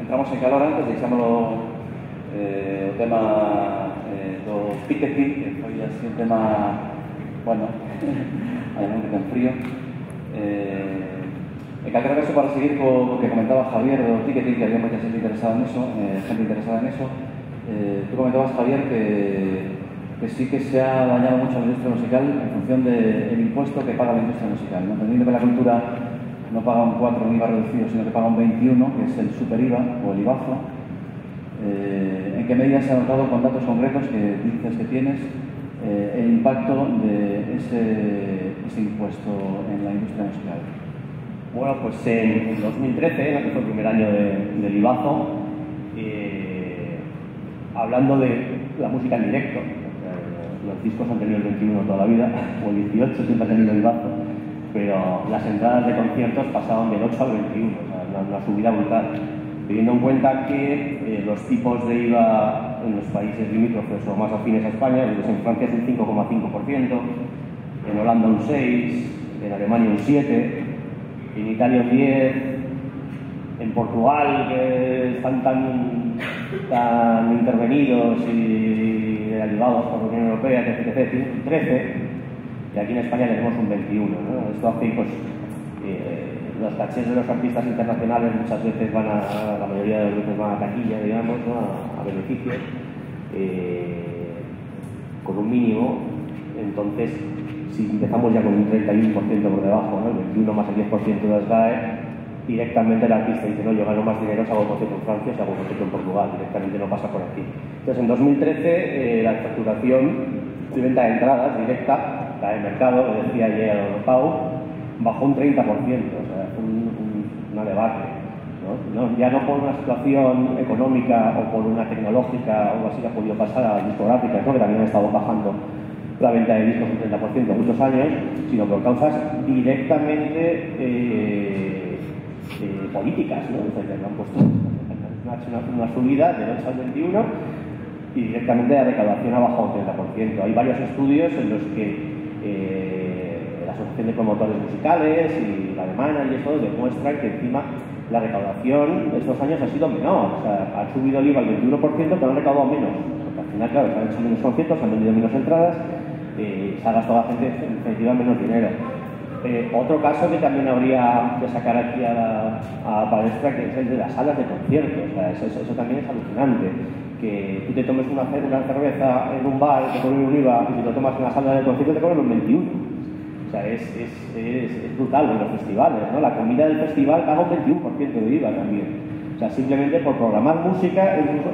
Entramos en calor antes, deixámoslo o tema do ticketing, que foi así un tema, bueno, además de tan frío. En calquera caso, para seguir co que comentaba Javier do ticketing, que había moita xente interesada neso, tú comentabas, Javier, que sí que se ha dañado mucho a la industria musical en función del impuesto que paga la industria musical, ¿no? Entendiendo que la cultura no paga un 4, un IVA reducido, sino que paga un 21, que es el super IVA o el IVAzo. ¿En qué medida se ha notado con datos concretos que dices que tienes el impacto de ese impuesto en la industria musical? Bueno, pues en 2013, que fue el primer año del IVAzo, hablando de la música en directo, los discos han tenido el 21 toda la vida, o el 18 siempre ha tenido el IVAzo, pero las entradas de conciertos pasaban del 8 al 21, o sea, una subida brutal. Teniendo en cuenta que los tipos de IVA en los países limítrofes o más afines a España, pues en Francia es un 5,5%, en Holanda un 6%, en Alemania un 7%, en Italia un 10%, en Portugal, que están tan intervenidos y ayudados por la Unión Europea, que tiene un 13%, y aquí en España tenemos un 21%, ¿no? Esto hace, pues, los cachés de los artistas internacionales muchas veces van la mayoría de las veces van a taquilla, digamos, ¿no? a beneficios, con un mínimo. Entonces, si empezamos ya con un 31% por debajo, ¿no? El 21 más el 10% de las GAE, directamente el artista dice, no, yo gano más dinero si hago concierto en Francia, si hago concierto en Portugal, directamente no pasa por aquí. Entonces, en 2013, la facturación de venta de entradas directa, la del mercado, que decía ayer Pau, bajó un 30%, o sea, una debacle, ¿no? Ya no por una situación económica o por una tecnológica o algo así que ha podido pasar a las discográficas, ¿no? Que también han estado bajando la venta de discos un 30% muchos años, sino por causas directamente políticas, ¿no? Entonces, han puesto una subida del 8 al 21 y directamente la recaudación ha bajado un 30%. Hay varios estudios en los que la Asociación de Promotores Musicales y la alemana y eso demuestran que encima la recaudación de estos años ha sido menor. O sea, ha subido el IVA al 21%, pero han recaudado menos. Porque al final, claro, se han hecho menos conciertos, se han vendido menos entradas, se ha gastado la gente en definitiva menos dinero. Otro caso que también habría que sacar aquí a la palestra, que es el de las salas de conciertos. O sea, eso también es alucinante. Que tú te tomes una cerveza en un bar, te ponen un IVA, y si lo tomas en una sala de conciertos te cobran un 21%. O sea, es brutal en los festivales, ¿no? La comida del festival paga un 21% de IVA también. O sea, simplemente por programar música en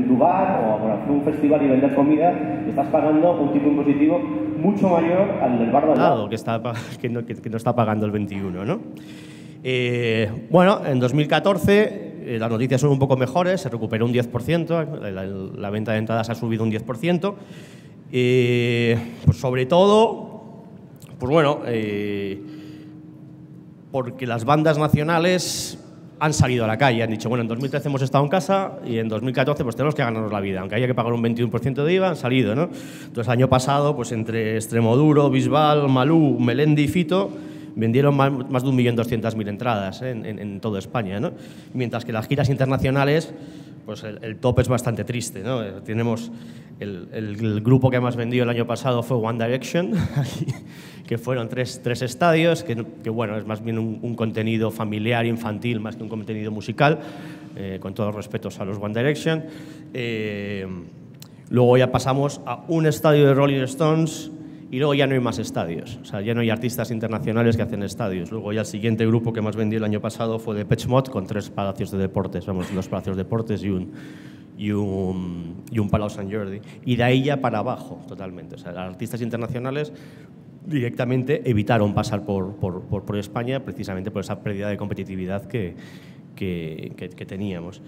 tu bar o por hacer un festival y vender comida, estás pagando un tipo impositivo mucho mayor al del bar de al lado. Que no está pagando el 21%, ¿no? Bueno, en 2014 las noticias son un poco mejores, se recuperó un 10%, la venta de entradas ha subido un 10%. Pues sobre todo, pues bueno, porque las bandas nacionales han salido a la calle, han dicho, bueno, en 2013 hemos estado en casa y en 2014 pues tenemos que ganarnos la vida, aunque haya que pagar un 21% de IVA, han salido, ¿no? Entonces, el año pasado, pues entre Extremoduro, Bisbal, Malú, Melendi y Fito, vendieron más de 1.200.000 entradas en toda España, ¿no? Mientras que las giras internacionales, pues el top es bastante triste, ¿no? Tenemos el grupo que más vendió el año pasado fue One Direction, que fueron tres estadios, que bueno, es más bien un contenido familiar, infantil, más que un contenido musical, con todos los respetos a los One Direction. Luego ya pasamos a un estadio de Rolling Stones y luego ya no hay más estadios. O sea, ya no hay artistas internacionales que hacen estadios. Luego ya el siguiente grupo que más vendió el año pasado fue Depeche Mode, con 3 palacios de deportes, vamos, 2 palacios de deportes y un Palau Sant Jordi. Y de ahí ya para abajo, totalmente. O sea, los artistas internacionales directamente evitaron pasar por España precisamente por esa pérdida de competitividad que teníamos.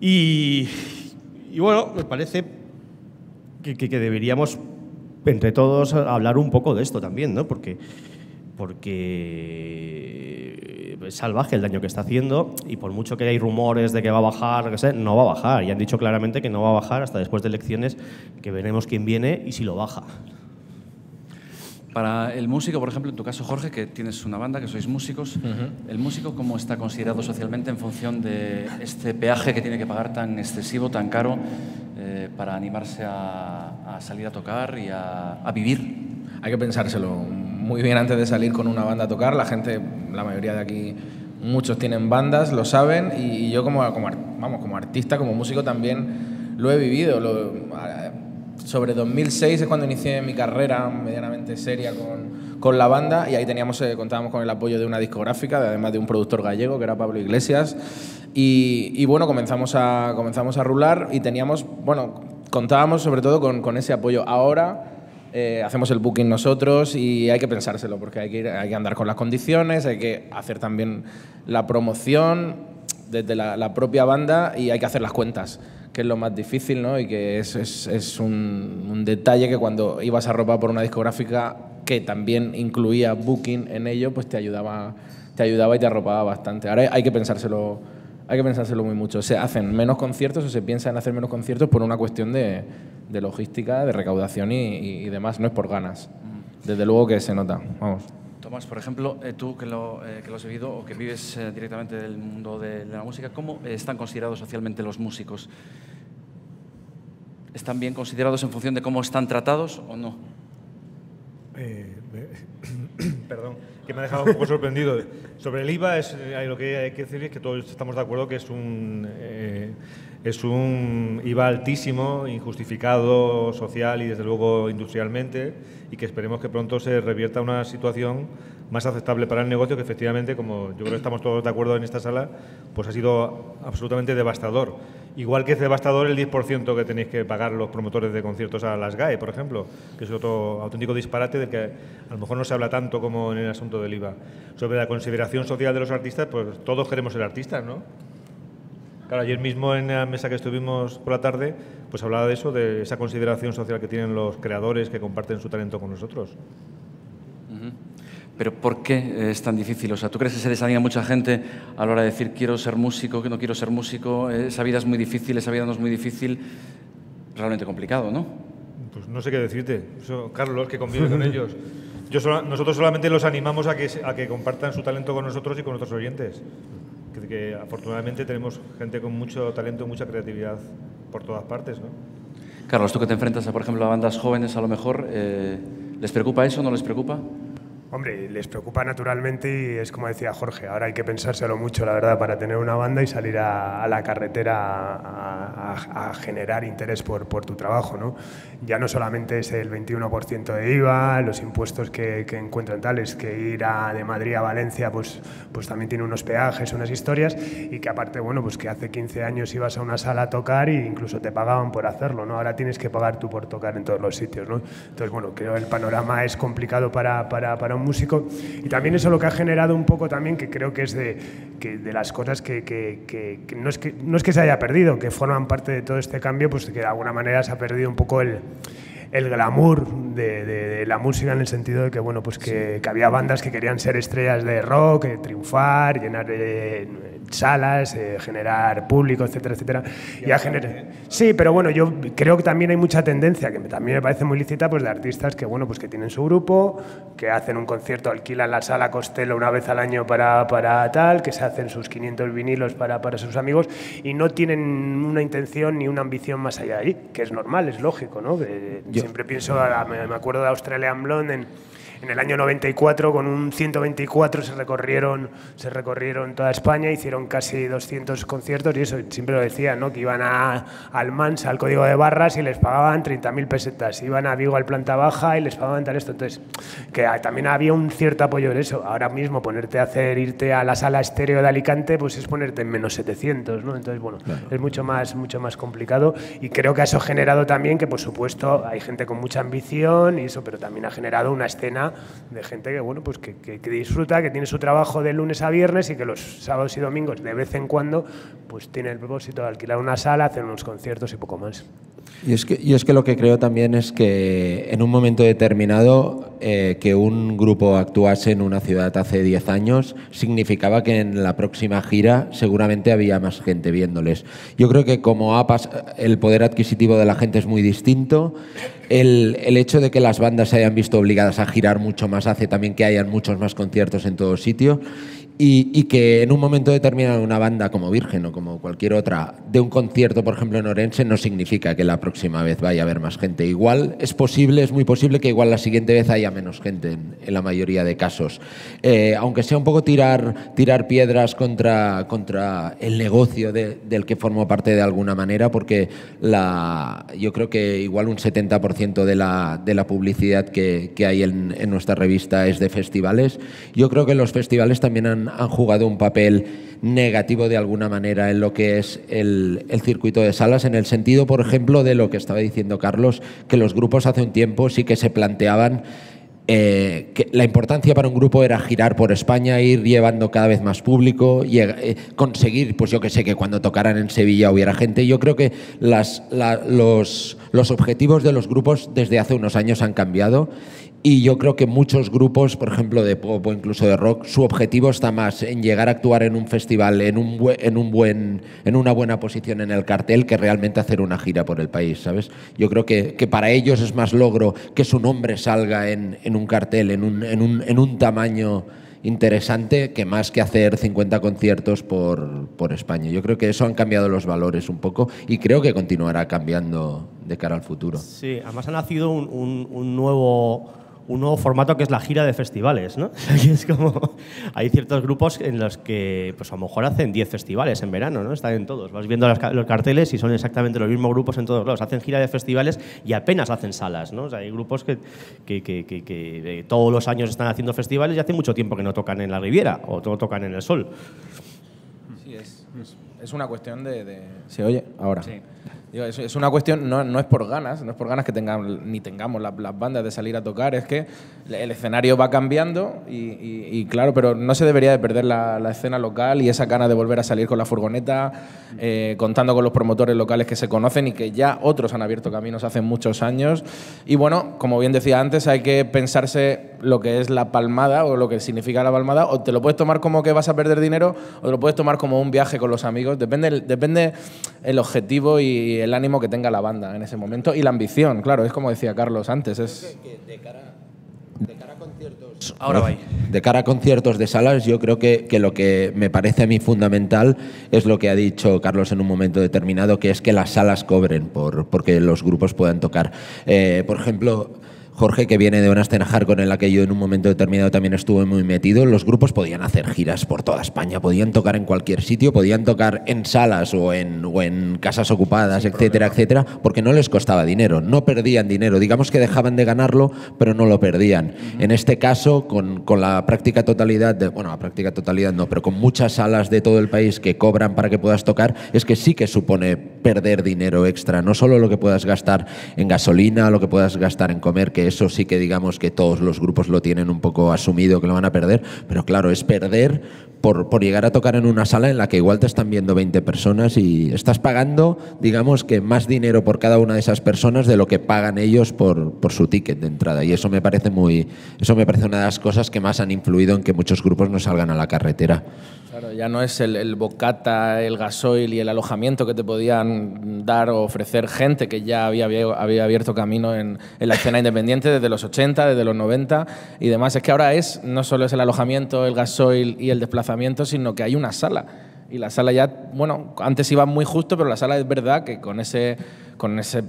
Y bueno, me parece que deberíamos entre todos hablar un poco de esto también, ¿no? Porque es salvaje el daño que está haciendo y por mucho que hay rumores de que va a bajar, no va a bajar. Y han dicho claramente que no va a bajar hasta después de elecciones, que veremos quién viene y si lo baja. Para el músico, por ejemplo, en tu caso, Jorge, que tienes una banda, que sois músicos, ¿el músico cómo está considerado socialmente en función de este peaje que tiene que pagar tan excesivo, tan caro, para animarse a salir a tocar y a vivir? Hay que pensárselo muy bien antes de salir con una banda a tocar. La gente, la mayoría de aquí, muchos tienen bandas, lo saben, y yo como artista, como músico también lo he vivido. Sobre 2006 es cuando inicié mi carrera medianamente seria con la banda, y ahí contábamos con el apoyo de una discográfica, además de un productor gallego que era Pablo Iglesias, y bueno, comenzamos a rular, y contábamos sobre todo con ese apoyo. Ahora hacemos el booking nosotros, y hay que pensárselo, porque hay que andar con las condiciones, hay que hacer también la promoción desde la propia banda, y hay que hacer las cuentas, que es lo más difícil, ¿no? Y que es un detalle que cuando ibas arropado por una discográfica que también incluía booking en ello, pues te ayudaba y te arropaba bastante. Ahora hay que pensárselo muy mucho. Se hacen menos conciertos, o se piensa en hacer menos conciertos por una cuestión de logística, de recaudación y demás. No es por ganas. Desde luego que se nota. Vamos. Tomás, por ejemplo, tú que lo has vivido o que vives directamente del mundo de la música, ¿cómo están considerados socialmente los músicos? ¿Están bien considerados en función de cómo están tratados o no? Perdón, que me ha dejado un poco sorprendido. Sobre el IVA, lo que hay que decir es que todos estamos de acuerdo que es un IVA altísimo, injustificado social y desde luego industrialmente, y que esperemos que pronto se revierta una situación más aceptable para el negocio, que efectivamente, como yo creo que estamos todos de acuerdo en esta sala, pues ha sido absolutamente devastador. Igual que es devastador el 10% que tenéis que pagar los promotores de conciertos a las GAE, por ejemplo, que es otro auténtico disparate del que a lo mejor no se habla tanto como en el asunto del IVA. Sobre la consideración social de los artistas, pues todos queremos ser artistas, ¿no? Claro, ayer mismo en la mesa que estuvimos por la tarde, pues hablaba de eso, de esa consideración social que tienen los creadores que comparten su talento con nosotros. ¿Pero por qué es tan difícil? O sea, ¿tú crees que se desanima mucha gente a la hora de decir quiero ser músico, que no quiero ser músico? Esa vida es muy difícil, esa vida no es muy difícil. Realmente complicado, ¿no? Pues no sé qué decirte. Eso, Carlos, que convive con ellos. Nosotros solamente los animamos a que compartan su talento con nosotros y con nuestros oyentes. Que afortunadamente tenemos gente con mucho talento, mucha creatividad por todas partes, ¿no? Carlos, tú que te enfrentas, por ejemplo, a bandas jóvenes, a lo mejor, ¿les preocupa eso? ¿No les preocupa? Hombre, les preocupa naturalmente, y es como decía Jorge, ahora hay que pensárselo mucho, la verdad, para tener una banda y salir a la carretera a generar interés por tu trabajo, ¿no? Ya no solamente es el 21% de IVA, los impuestos que encuentran tales, que ir de Madrid a Valencia pues también tiene unos peajes, unas historias, y que aparte, bueno, pues que hace 15 años ibas a una sala a tocar e incluso te pagaban por hacerlo, ¿no? Ahora tienes que pagar tú por tocar en todos los sitios, ¿no? Entonces, bueno, creo que el panorama es complicado para un músico, y también eso lo que ha generado un poco también, que creo que es de las cosas que no es que se haya perdido, que forman parte de todo este cambio, pues que de alguna manera se ha perdido un poco el glamour de la música, en el sentido de que, bueno, pues que había bandas que querían ser estrellas de rock, triunfar, llenar salas, generar público, etcétera, etcétera. Sí, pero bueno, yo creo que también hay mucha tendencia, que también me parece muy lícita, pues de artistas que, bueno, pues que tienen su grupo, que hacen un concierto, alquilan la sala Costello una vez al año para tal, que se hacen sus 500 vinilos para sus amigos, y no tienen una intención ni una ambición más allá de ahí, que es normal, es lógico, ¿no? Siempre pienso, me acuerdo de Australian Blonde en el año 94, con un 124 se recorrieron toda España, hicieron casi 200 conciertos, y eso siempre lo decían, ¿no? Que iban al Mans, al Código de Barras, y les pagaban 30.000 pesetas, iban a Vigo al Planta Baja y les pagaban tal esto. Entonces, que también había un cierto apoyo en eso. Ahora mismo irte a la Sala Estéreo de Alicante, pues es ponerte en menos 700, ¿no? Entonces, bueno, claro, es mucho más complicado, y creo que eso ha generado también que, por supuesto, hay gente con mucha ambición y eso, pero también ha generado una escena de gente que, bueno, pues que disfruta, que tiene su trabajo de lunes a viernes, y que los sábados y domingos de vez en cuando pues tiene el propósito de alquilar una sala, hacer unos conciertos y poco más. Y es que lo que creo también es que en un momento determinado que un grupo actuase en una ciudad hace 10 años significaba que en la próxima gira seguramente había más gente viéndoles. Yo creo que como el poder adquisitivo de la gente es muy distinto, el hecho de que las bandas se hayan visto obligadas a girar mucho más hace también que hayan muchos más conciertos en todo sitio. Y que en un momento determinado una banda como Virgen o como cualquier otra de un concierto, por ejemplo, en Orense, no significa que la próxima vez vaya a haber más gente. Igual es muy posible que igual la siguiente vez haya menos gente en la mayoría de casos. Aunque sea un poco tirar piedras contra el negocio del que formo parte de alguna manera, porque yo creo que igual un 70% de la publicidad que hay en nuestra revista es de festivales. Yo creo que los festivales también han jugado un papel negativo de alguna manera en lo que es el circuito de salas, en el sentido, por ejemplo, de lo que estaba diciendo Carlos, que los grupos hace un tiempo sí que se planteaban que la importancia para un grupo era girar por España, ir llevando cada vez más público, conseguir, pues yo que sé, que cuando tocaran en Sevilla hubiera gente. Yo creo que los objetivos de los grupos desde hace unos años han cambiado. Y yo creo que muchos grupos, por ejemplo de pop o incluso de rock, su objetivo está más en llegar a actuar en un festival, en una buena posición en el cartel, que realmente hacer una gira por el país, ¿sabes? Yo creo que para ellos es más logro que su nombre salga en un cartel, en un tamaño interesante, que más que hacer 50 conciertos por España. Yo creo que eso han cambiado los valores un poco y creo que continuará cambiando de cara al futuro. Sí, además ha nacido un nuevo formato que es la gira de festivales, ¿no? Es como, hay ciertos grupos en los que pues a lo mejor hacen 10 festivales en verano, ¿no? Están en todos. Vas viendo los carteles y son exactamente los mismos grupos en todos lados. Hacen gira de festivales y apenas hacen salas, ¿no? O sea, hay grupos que todos los años están haciendo festivales y hace mucho tiempo que no tocan en la Riviera o no tocan en el Sol. Sí, es una cuestión de... ¿Se oye? Ahora. Sí. Es una cuestión, no es por ganas, que tengamos las bandas de salir a tocar, es que el escenario va cambiando y claro, pero no se debería de perder la escena local y esa gana de volver a salir con la furgoneta, contando con los promotores locales que se conocen y que ya otros han abierto caminos hace muchos años. Y bueno, como bien decía antes, hay que pensarse lo que es la palmada o lo que significa la palmada, o te lo puedes tomar como que vas a perder dinero o te lo puedes tomar como un viaje con los amigos, depende el objetivo y el ánimo que tenga la banda en ese momento y la ambición, claro, es como decía Carlos antes. De cara a conciertos, ahora va. De cara a conciertos de salas, yo creo que lo que me parece a mí fundamental es lo que ha dicho Carlos en un momento determinado, que es que las salas cobren porque los grupos puedan tocar. Por ejemplo, Jorge, que viene de una escena hardcore en la que yo en un momento determinado también estuve muy metido, los grupos podían hacer giras por toda España, podían tocar en cualquier sitio, podían tocar en salas o en casas ocupadas, etcétera, etcétera, porque no les costaba dinero, no perdían dinero, digamos que dejaban de ganarlo, pero no lo perdían. En este caso, con la práctica totalidad, la práctica totalidad no, pero con muchas salas de todo el país que cobran para que puedas tocar, es que sí que supone perder dinero extra, no solo lo que puedas gastar en gasolina, lo que puedas gastar en comer, que eso sí que digamos que todos los grupos lo tienen un poco asumido que lo van a perder, pero claro, es perder por llegar a tocar en una sala en la que igual te están viendo 20 personas y estás pagando, digamos que más dinero por cada una de esas personas de lo que pagan ellos por su ticket de entrada, y eso me parece una de las cosas que más han influido en que muchos grupos no salgan a la carretera. Claro, ya no es el bocata, el gasoil y el alojamiento que te podían dar o ofrecer gente que ya había abierto camino en la escena independiente desde los 80, desde los 90 y demás. Es que ahora no solo es el alojamiento, el gasoil y el desplazamiento, sino que hay una sala. Y la sala ya, bueno, antes iba muy justo, pero la sala es verdad que con ese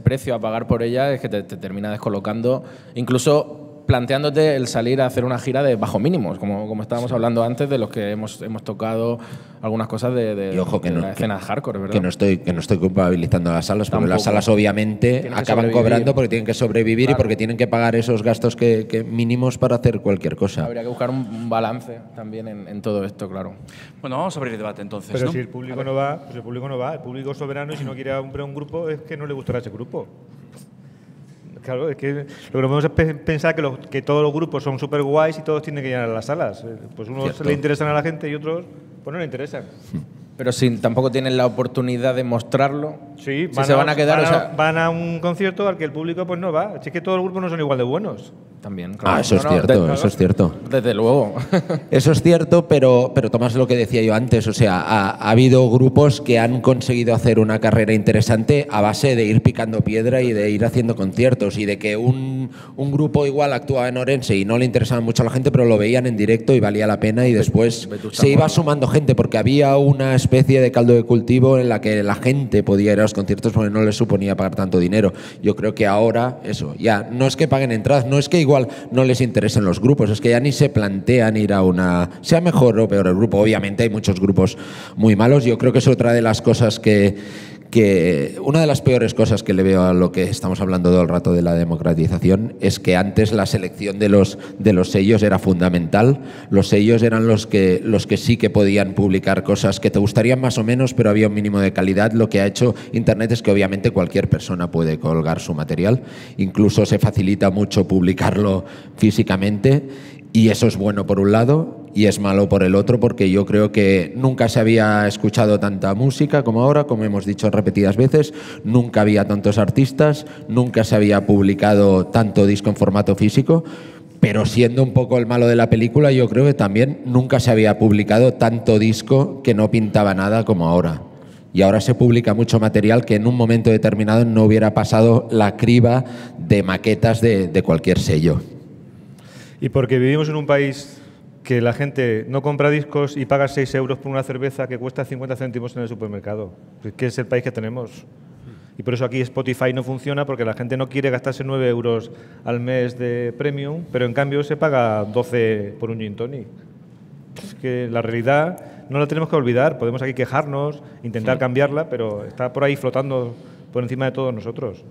precio a pagar por ella es que te termina descolocando, incluso planteándote el salir a hacer una gira de bajo mínimos, como estábamos hablando antes, de los que hemos tocado algunas cosas de la escena hardcore, ¿verdad? Que no estoy culpabilizando a las salas, porque las salas obviamente acaban cobrando porque tienen que sobrevivir, claro, y porque tienen que pagar esos gastos que mínimos para hacer cualquier cosa. Habría que buscar un balance también en todo esto, claro. Bueno, vamos a abrir el debate entonces. Pero ¿no? si el público no va, pues el público no va, el público es soberano y si no quiere comprar un grupo es que no le gustará ese grupo. Claro, es que lo que no podemos es pensar que todos los grupos son súper guays y todos tienen que llenar las salas. Pues unos le interesan a la gente y otros pues no le interesan. Pero si tampoco tienen la oportunidad de mostrarlo, Sí, si se van a quedar... van a un concierto al que el público pues no va. Si es que todos los grupos no son igual de buenos. También, claro. Eso es cierto, eso es cierto. Desde luego. Eso es cierto, pero Tomás, lo que decía yo antes, o sea, ha habido grupos que han conseguido hacer una carrera interesante a base de ir picando piedra y de ir haciendo conciertos y de que un grupo igual actuaba en Orense y no le interesaba mucho a la gente, pero lo veían en directo y valía la pena y después se iba sumando gente porque había una especie de caldo de cultivo en la que la gente podía ir a los conciertos porque no les suponía pagar tanto dinero. Yo creo que ahora, eso, ya no es que paguen entradas, no es que igual no les interesen los grupos, es que ya ni se plantean ir a una... sea mejor o peor el grupo. Obviamente hay muchos grupos muy malos. Yo creo que es otra de las cosas una de las peores cosas que le veo a lo que estamos hablando todo el rato de la democratización es que antes la selección de los sellos era fundamental. Los sellos eran los que sí que podían publicar cosas que te gustarían más o menos, pero había un mínimo de calidad. Lo que ha hecho Internet es que obviamente cualquier persona puede colgar su material, incluso se facilita mucho publicarlo físicamente y eso es bueno por un lado y es malo por el otro, porque yo creo que nunca se había escuchado tanta música como ahora, como hemos dicho repetidas veces, nunca había tantos artistas, nunca se había publicado tanto disco en formato físico, pero siendo un poco el malo de la película, yo creo que también nunca se había publicado tanto disco que no pintaba nada como ahora. Y ahora se publica mucho material que en un momento determinado no hubiera pasado la criba de maquetas de cualquier sello. Y porque vivimos en un país que la gente no compra discos y paga 6 euros por una cerveza que cuesta 50 céntimos en el supermercado. Es que es el país que tenemos. Y por eso aquí Spotify no funciona, porque la gente no quiere gastarse 9 euros al mes de premium, pero en cambio se paga 12 por un gin tonic. Es que la realidad no la tenemos que olvidar. Podemos aquí quejarnos, intentar cambiarla, pero está por ahí flotando por encima de todos nosotros.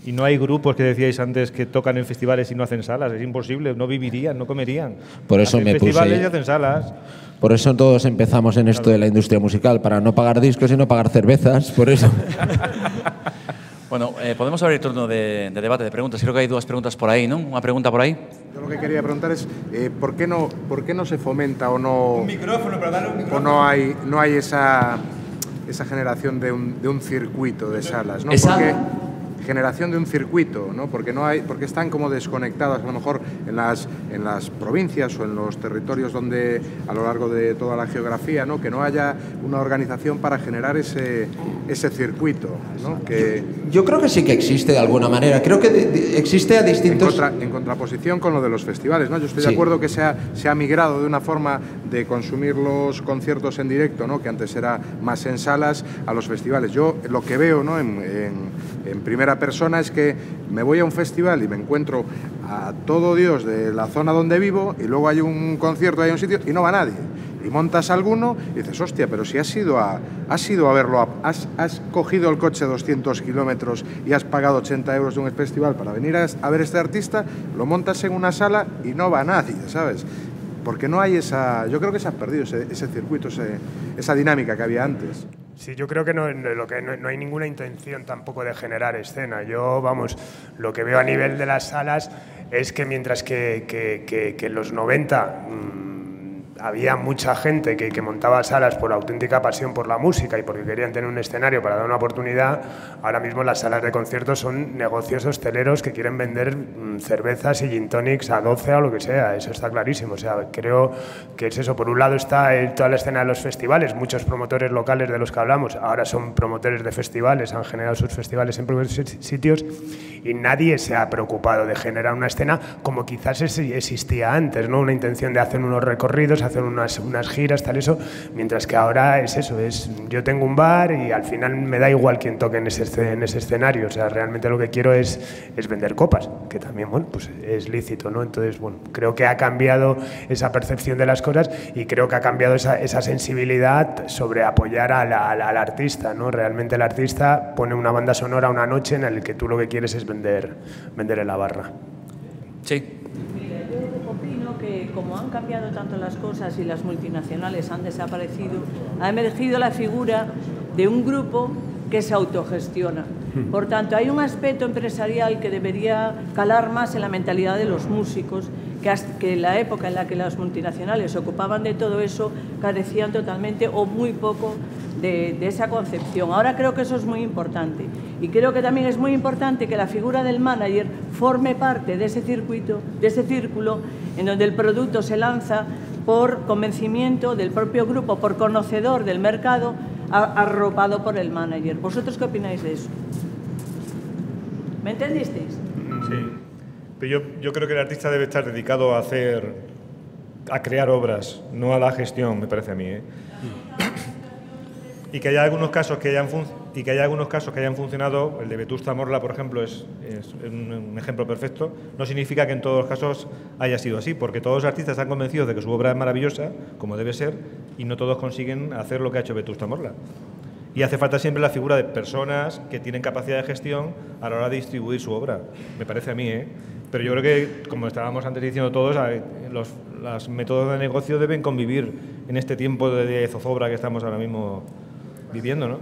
Y no hay grupos que decíais antes que tocan en festivales y no hacen salas. Es imposible, no vivirían, no comerían. Por eso hacen festivales y hacen salas. Por eso todos empezamos en esto de la industria musical, para no pagar discos y no pagar cervezas, por eso. Bueno, podemos abrir turno de debate, de preguntas. Creo que hay 2 preguntas por ahí, ¿no? Una pregunta por ahí. Yo lo que quería preguntar es ¿por qué no se fomenta o no... Un micrófono, para darle un micrófono. O no hay esa generación de un circuito de salas, ¿no? Generación de un circuito, ¿no? Porque están como desconectadas a lo mejor en las provincias o en los territorios donde a lo largo de toda la geografía, ¿no? Que no haya una organización para generar ese circuito, ¿no? Yo creo que sí que existe de alguna manera. Creo que existe a distintos... En contraposición con lo de los festivales, ¿no? Yo estoy de acuerdo que se ha migrado de una forma de consumir los conciertos en directo, ¿no? Que antes era más en salas, a los festivales. Yo lo que veo, ¿no? En primera persona es que me voy a un festival y me encuentro a todo Dios de la zona donde vivo y luego hay un concierto, hay un sitio y no va nadie. Y montas alguno y dices, hostia, pero si has ido a verlo, has cogido el coche 200 kilómetros y has pagado 80 euros de un festival para venir a ver este artista, lo montas en una sala y no va nadie, ¿sabes? Porque no hay yo creo que se ha perdido ese circuito, esa dinámica que había antes. Sí, yo creo que no hay ninguna intención tampoco de generar escena. Yo, vamos, lo que veo a nivel de las salas es que mientras que en los 90 había mucha gente que montaba salas por auténtica pasión por la música y porque querían tener un escenario para dar una oportunidad, ahora mismo las salas de conciertos son negocios hosteleros que quieren vender cervezas y gin tonics a 12 o lo que sea, eso está clarísimo. O sea, creo que es eso. Por un lado está toda la escena de los festivales, muchos promotores locales de los que hablamos ahora son promotores de festivales, han generado sus festivales en propios sitios y nadie se ha preocupado de generar una escena como quizás existía antes, ¿no? Una intención de hacer unos recorridos, hacer unas giras, tal eso, mientras que ahora es eso, yo tengo un bar y al final me da igual quién toque en ese escenario, o sea, realmente lo que quiero es vender copas, que también, bueno, pues es lícito, ¿no? Entonces, bueno, creo que ha cambiado esa percepción de las cosas y creo que ha cambiado esa sensibilidad sobre apoyar al artista, ¿no? Realmente el artista pone una banda sonora una noche en la que tú lo que quieres es vender en la barra. Sí. Opino que como han cambiado tanto las cosas y las multinacionales han desaparecido, ha emergido la figura de un grupo que se autogestiona. Por tanto, hay un aspecto empresarial que debería calar más en la mentalidad de los músicos, que en la época en la que las multinacionales se ocupaban de todo eso, carecían totalmente o muy poco de esa concepción. Ahora creo que eso es muy importante y creo que también es muy importante que la figura del manager forme parte de ese circuito, de ese círculo en donde el producto se lanza por convencimiento del propio grupo, por conocedor del mercado, arropado por el manager. ¿Vosotros qué opináis de eso? ¿Me entendisteis? Sí, pero yo creo que el artista debe estar dedicado a crear obras, no a la gestión, me parece a mí, ¿eh? Y que haya algunos casos que hayan funcionado. El de Vetusta Morla, por ejemplo, es un ejemplo perfecto. No significa que en todos los casos haya sido así, porque todos los artistas están convencidos de que su obra es maravillosa, como debe ser, y no todos consiguen hacer lo que ha hecho Vetusta Morla. Y hace falta siempre la figura de personas que tienen capacidad de gestión a la hora de distribuir su obra, me parece a mí, ¿eh? Pero yo creo que, como estábamos antes diciendo todos, los métodos de negocio deben convivir en este tiempo de zozobra que estamos ahora mismo viviendo, ¿no?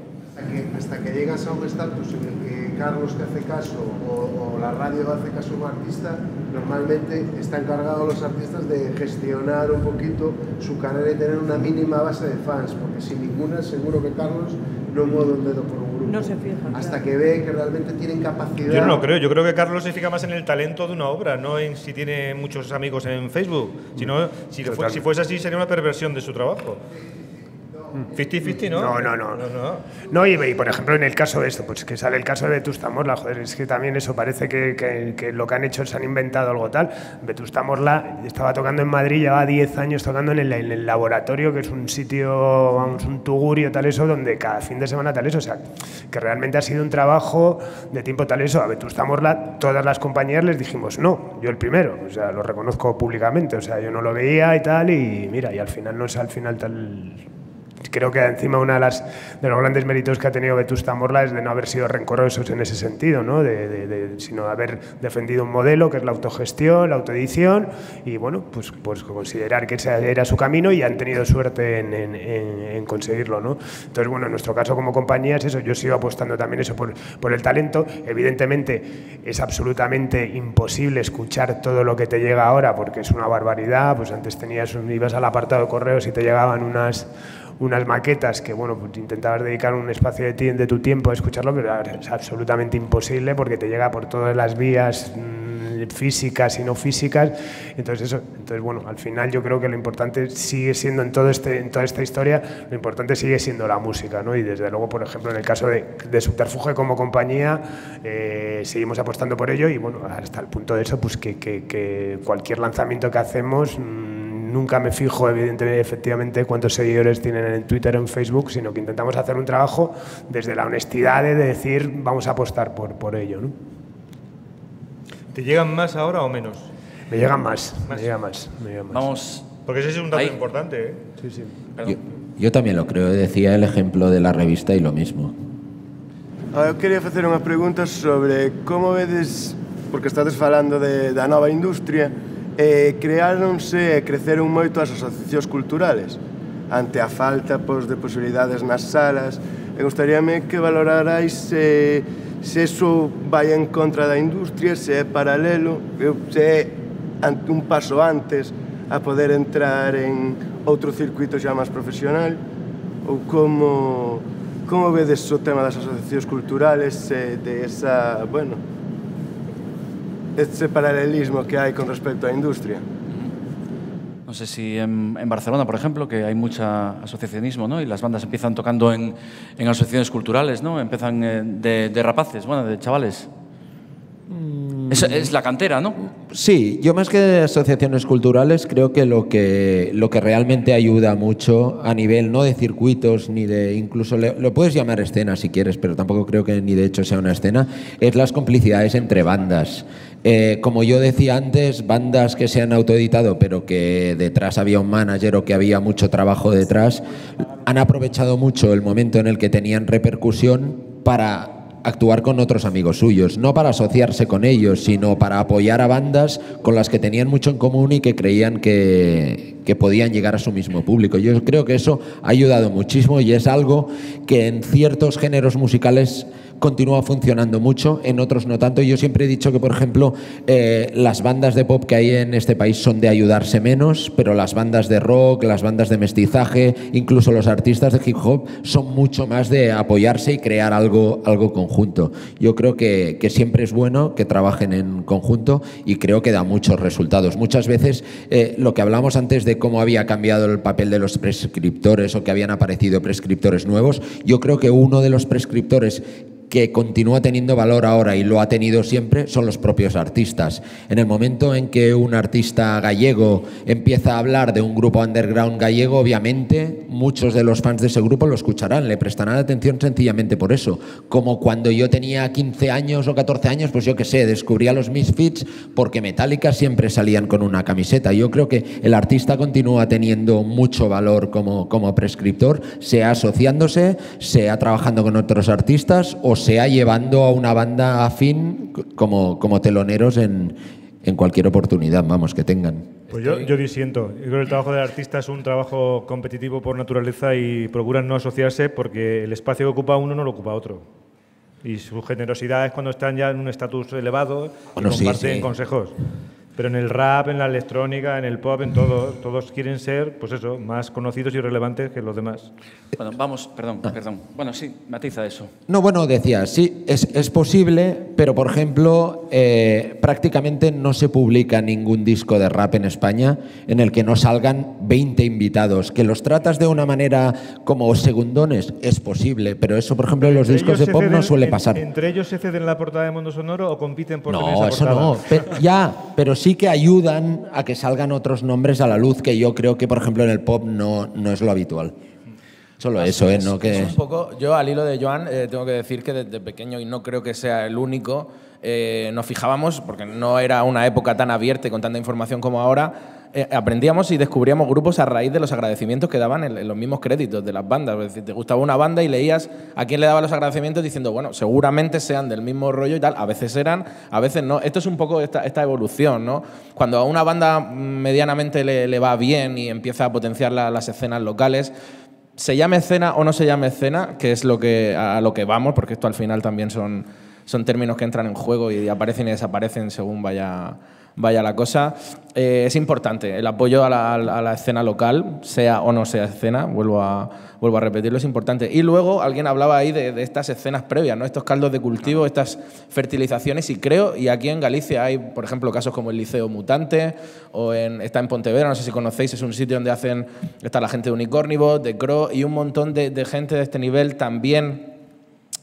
Hasta que llegas a un estatus en el que Carlos te hace caso o la radio hace caso a un artista, normalmente están encargados los artistas de gestionar un poquito su carrera y tener una mínima base de fans, porque sin ninguna seguro que Carlos no mueve un dedo por un grupo. No se fija. Hasta que ve que realmente tienen capacidad. Yo no lo creo. Yo creo que Carlos se fija más en el talento de una obra, no en si tiene muchos amigos en Facebook. Si fuese así, sería una perversión de su trabajo. 50-50, ¿no? No, y por ejemplo, en el caso de esto, pues que sale el caso de Vetusta Morla, joder, es que también eso parece que lo que han hecho es han inventado algo tal. Vetusta Morla estaba tocando en Madrid, llevaba 10 años tocando en el laboratorio, que es un sitio, vamos, un tugurio, tal eso, donde cada fin de semana tal eso, o sea, que realmente ha sido un trabajo de tiempo tal eso. A Vetusta Morla, todas las compañías les dijimos no, yo el primero, o sea, lo reconozco públicamente, o sea, yo no lo veía y tal, y mira, y al final no es tal. Creo que encima de los grandes méritos que ha tenido Vetusta Morla es de no haber sido rencorosos en ese sentido, ¿no? Sino de haber defendido un modelo que es la autogestión, la autoedición y bueno, pues considerar que ese era su camino y han tenido suerte en conseguirlo, ¿no? Entonces, bueno, en nuestro caso como compañía es eso, yo sigo apostando también eso por el talento. Evidentemente es absolutamente imposible escuchar todo lo que te llega ahora porque es una barbaridad, pues antes ibas al apartado de correos y te llegaban unas maquetas que, bueno, pues intentabas dedicar un espacio de tu tiempo a escucharlo, pero es absolutamente imposible porque te llega por todas las vías físicas y no físicas. Entonces, bueno, al final yo creo que lo importante sigue siendo en toda esta historia, lo importante sigue siendo la música, ¿no? Y desde luego, por ejemplo, en el caso de Subterfuge como compañía, seguimos apostando por ello y, bueno, hasta el punto de eso, pues que cualquier lanzamiento que hacemos, nunca me fijo, evidentemente, efectivamente, cuántos seguidores tienen en Twitter o en Facebook, sino que intentamos hacer un trabajo desde la honestidad de decir, vamos a apostar por ello, ¿no? ¿Te llegan más ahora o menos? Me llegan más. Vamos. Porque ese es un dato importante, ¿eh? Sí. Yo también lo creo, decía el ejemplo de la revista y lo mismo. Eu quería facer unha pregunta sobre como vedes, porque estades falando da nova industria, creáronse e creceron moito as asociacións culturales ante a falta de posibilidades nas salas. Me gustaríame que valorarais se eso vai en contra da industria, se é paralelo, se é un paso antes a poder entrar en outro circuito xa máis profesional, ou como vedes o tema das asociacións culturales de esa, bueno, ese paralelismo que hai con respecto á industria? No sé si en Barcelona, por ejemplo, que hay mucho asociacionismo, ¿no? Y las bandas empiezan tocando en asociaciones culturales, ¿no? Empiezan de rapaces, bueno, de chavales. Es la cantera, ¿no? Sí, yo más que de asociaciones culturales creo que lo que realmente ayuda mucho a nivel no de circuitos ni de incluso lo puedes llamar escena si quieres, pero tampoco creo que ni de hecho sea una escena, es las complicidades entre bandas. Como yo decía antes, bandas que se han autoeditado pero que detrás había un manager o que había mucho trabajo detrás, han aprovechado mucho el momento en el que tenían repercusión para actuar con otros amigos suyos, no para asociarse con ellos, sino para apoyar a bandas con las que tenían mucho en común y que creían que podían llegar a su mismo público. Yo creo que eso ha ayudado muchísimo y es algo que en ciertos géneros musicales continúa funcionando mucho, en otros no tanto. Yo siempre he dicho que, por ejemplo, las bandas de pop que hay en este país son de ayudarse menos, pero las bandas de rock, las bandas de mestizaje, incluso los artistas de hip hop son mucho más de apoyarse y crear algo conjunto. Yo creo que siempre es bueno que trabajen en conjunto y creo que da muchos resultados. Muchas veces lo que hablamos antes de cómo había cambiado el papel de los prescriptores o que habían aparecido prescriptores nuevos, yo creo que uno de los prescriptores que continúa teniendo valor ahora y lo ha tenido siempre son los propios artistas. En el momento en que un artista gallego empieza a hablar de un grupo underground gallego, obviamente muchos de los fans de ese grupo lo escucharán, le prestarán atención sencillamente por eso. Como cuando yo tenía 15 años o 14 años, pues yo qué sé, descubría los Misfits porque Metallica siempre salían con una camiseta. Yo creo que el artista continúa teniendo mucho valor como prescriptor, sea asociándose, sea trabajando con otros artistas o sea llevando a una banda afín como teloneros en cualquier oportunidad, vamos, que tengan. Pues yo disiento. Yo creo que el trabajo del artista es un trabajo competitivo por naturaleza y procuran no asociarse porque el espacio que ocupa uno no lo ocupa otro. Y su generosidad es cuando están ya en un estatus elevado y comparten consejos. Pero en el rap, en la electrónica, en el pop, en todo, todos quieren ser, pues eso, más conocidos y relevantes que los demás. Bueno, vamos, perdón. Bueno, sí, matiza eso. No, bueno, decía, sí, es posible, pero por ejemplo, prácticamente no se publica ningún disco de rap en España en el que no salgan 20 invitados. Que los tratas de una manera como segundones, es posible, pero eso, por ejemplo, en los discos de pop no suele pasar. ¿Entre ellos se ceden la portada de Mundo Sonoro o compiten por tener No, esa eso portada? no. Pero sí que ayudan a que salgan otros nombres a la luz, que yo creo que, por ejemplo, en el pop no es lo habitual. Solo eso, ¿no? Que... Es un poco, yo al hilo de Joan tengo que decir que desde pequeño, y no creo que sea el único, nos fijábamos, porque no era una época tan abierta y con tanta información como ahora, aprendíamos y descubríamos grupos a raíz de los agradecimientos que daban en los mismos créditos de las bandas. Es decir, te gustaba una banda y leías a quién le daba los agradecimientos diciendo, bueno, seguramente sean del mismo rollo y tal. A veces eran, a veces no. Esto es un poco esta evolución, ¿no? Cuando a una banda medianamente le va bien y empieza a potenciar las escenas locales, se llame escena o no se llame escena, que es a lo que vamos, porque esto al final también son términos que entran en juego y aparecen y desaparecen según vaya la cosa. Es importante el apoyo a la escena local, sea o no sea escena, vuelvo a repetirlo, es importante. Y luego alguien hablaba ahí de estas escenas previas, ¿no? Estos caldos de cultivo, estas fertilizaciones, y creo, y aquí en Galicia hay, por ejemplo, casos como el Liceo Mutante, está en Pontevedra, no sé si conocéis, es un sitio donde está la gente de Unicornibot, de Cro, y un montón de gente de este nivel también.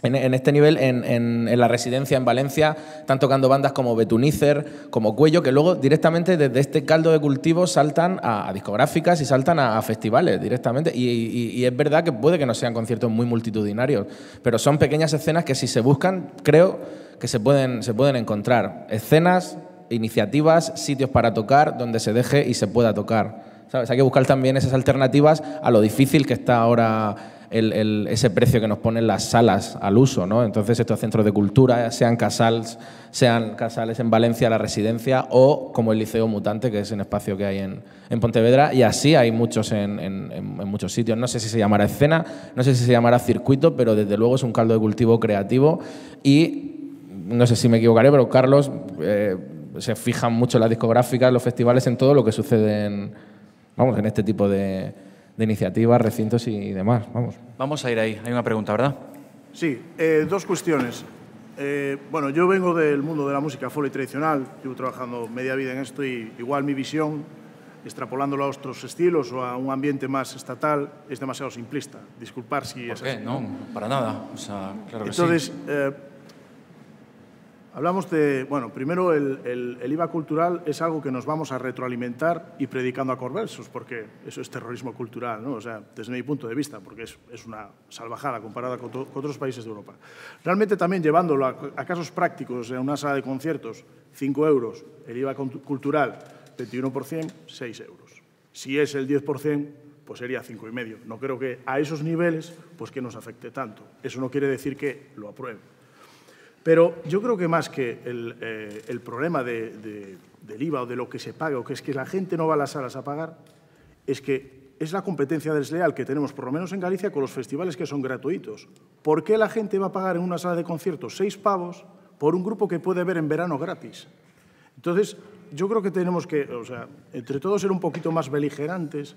En este nivel, en la residencia en Valencia, están tocando bandas como Betunícer, como Cuello, que luego directamente desde este caldo de cultivo saltan a discográficas y saltan a festivales directamente. Y es verdad que puede que no sean conciertos muy multitudinarios, pero son pequeñas escenas que si se buscan, creo que se pueden encontrar. Escenas, iniciativas, sitios para tocar, donde se deje y se pueda tocar. ¿Sabes? Hay que buscar también esas alternativas a lo difícil que está ahora ese precio que nos ponen las salas al uso, ¿no? Entonces estos centros de cultura, sean casales en Valencia, la residencia, o como el Liceo Mutante, que es un espacio que hay en Pontevedra, y así hay muchos en muchos sitios. No sé si se llamará escena, no sé si se llamará circuito, pero desde luego es un caldo de cultivo creativo. Y no sé si me equivocaré, pero Carlos se fijan mucho las discográficas, los festivales, en todo lo que sucede en este tipo de iniciativas, recintos y demás. Vamos a ir ahí. Hay una pregunta, ¿verdad? Sí, dos cuestiones. Bueno, yo vengo del mundo de la música folk y tradicional, llevo trabajando media vida en esto y igual mi visión, extrapolándolo a otros estilos o a un ambiente más estatal, es demasiado simplista. Disculpar si ¿Por es qué? así. No, para nada. O sea, claro que Entonces, sí. hablamos de, bueno, primero el IVA cultural es algo que nos vamos a retroalimentar y predicando a corversos, porque eso es terrorismo cultural, ¿no? O sea, desde mi punto de vista, porque es una salvajada comparada con otros países de Europa. Realmente también llevándolo a casos prácticos, en una sala de conciertos, 5 euros, el IVA cultural, 21%, 6 euros. Si es el 10%, pues sería 5,5. No creo que a esos niveles, pues que nos afecte tanto. Eso no quiere decir que lo apruebe. Pero yo creo que más que el problema del IVA o de lo que se paga o que es que la gente no va a las salas a pagar, es que es la competencia desleal que tenemos, por lo menos en Galicia, con los festivales que son gratuitos. ¿Por qué la gente va a pagar en una sala de conciertos 6 pavos por un grupo que puede ver en verano gratis? Entonces, yo creo que tenemos que, o sea, entre todos ser un poquito más beligerantes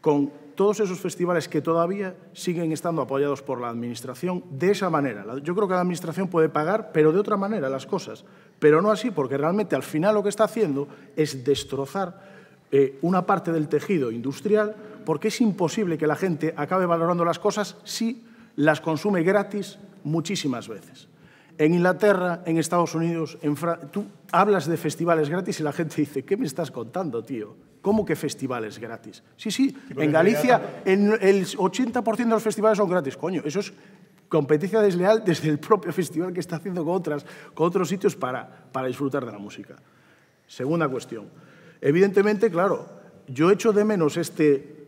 con todos esos festivales que todavía siguen estando apoyados por la Administración de esa manera. Yo creo que la Administración puede pagar, pero de otra manera, las cosas. Pero no así, porque realmente al final lo que está haciendo es destrozar una parte del tejido industrial, porque es imposible que la gente acabe valorando las cosas si las consume gratis muchísimas veces. En Inglaterra, en Estados Unidos, en Francia, tú hablas de festivales gratis y la gente dice, ¿qué me estás contando, tío? ¿Cómo que festivales gratis? Sí, en Galicia el 80% de los festivales son gratis. Coño, eso es competencia desleal desde el propio festival que está haciendo con otros sitios para disfrutar de la música. Segunda cuestión. Evidentemente, claro, yo echo de menos este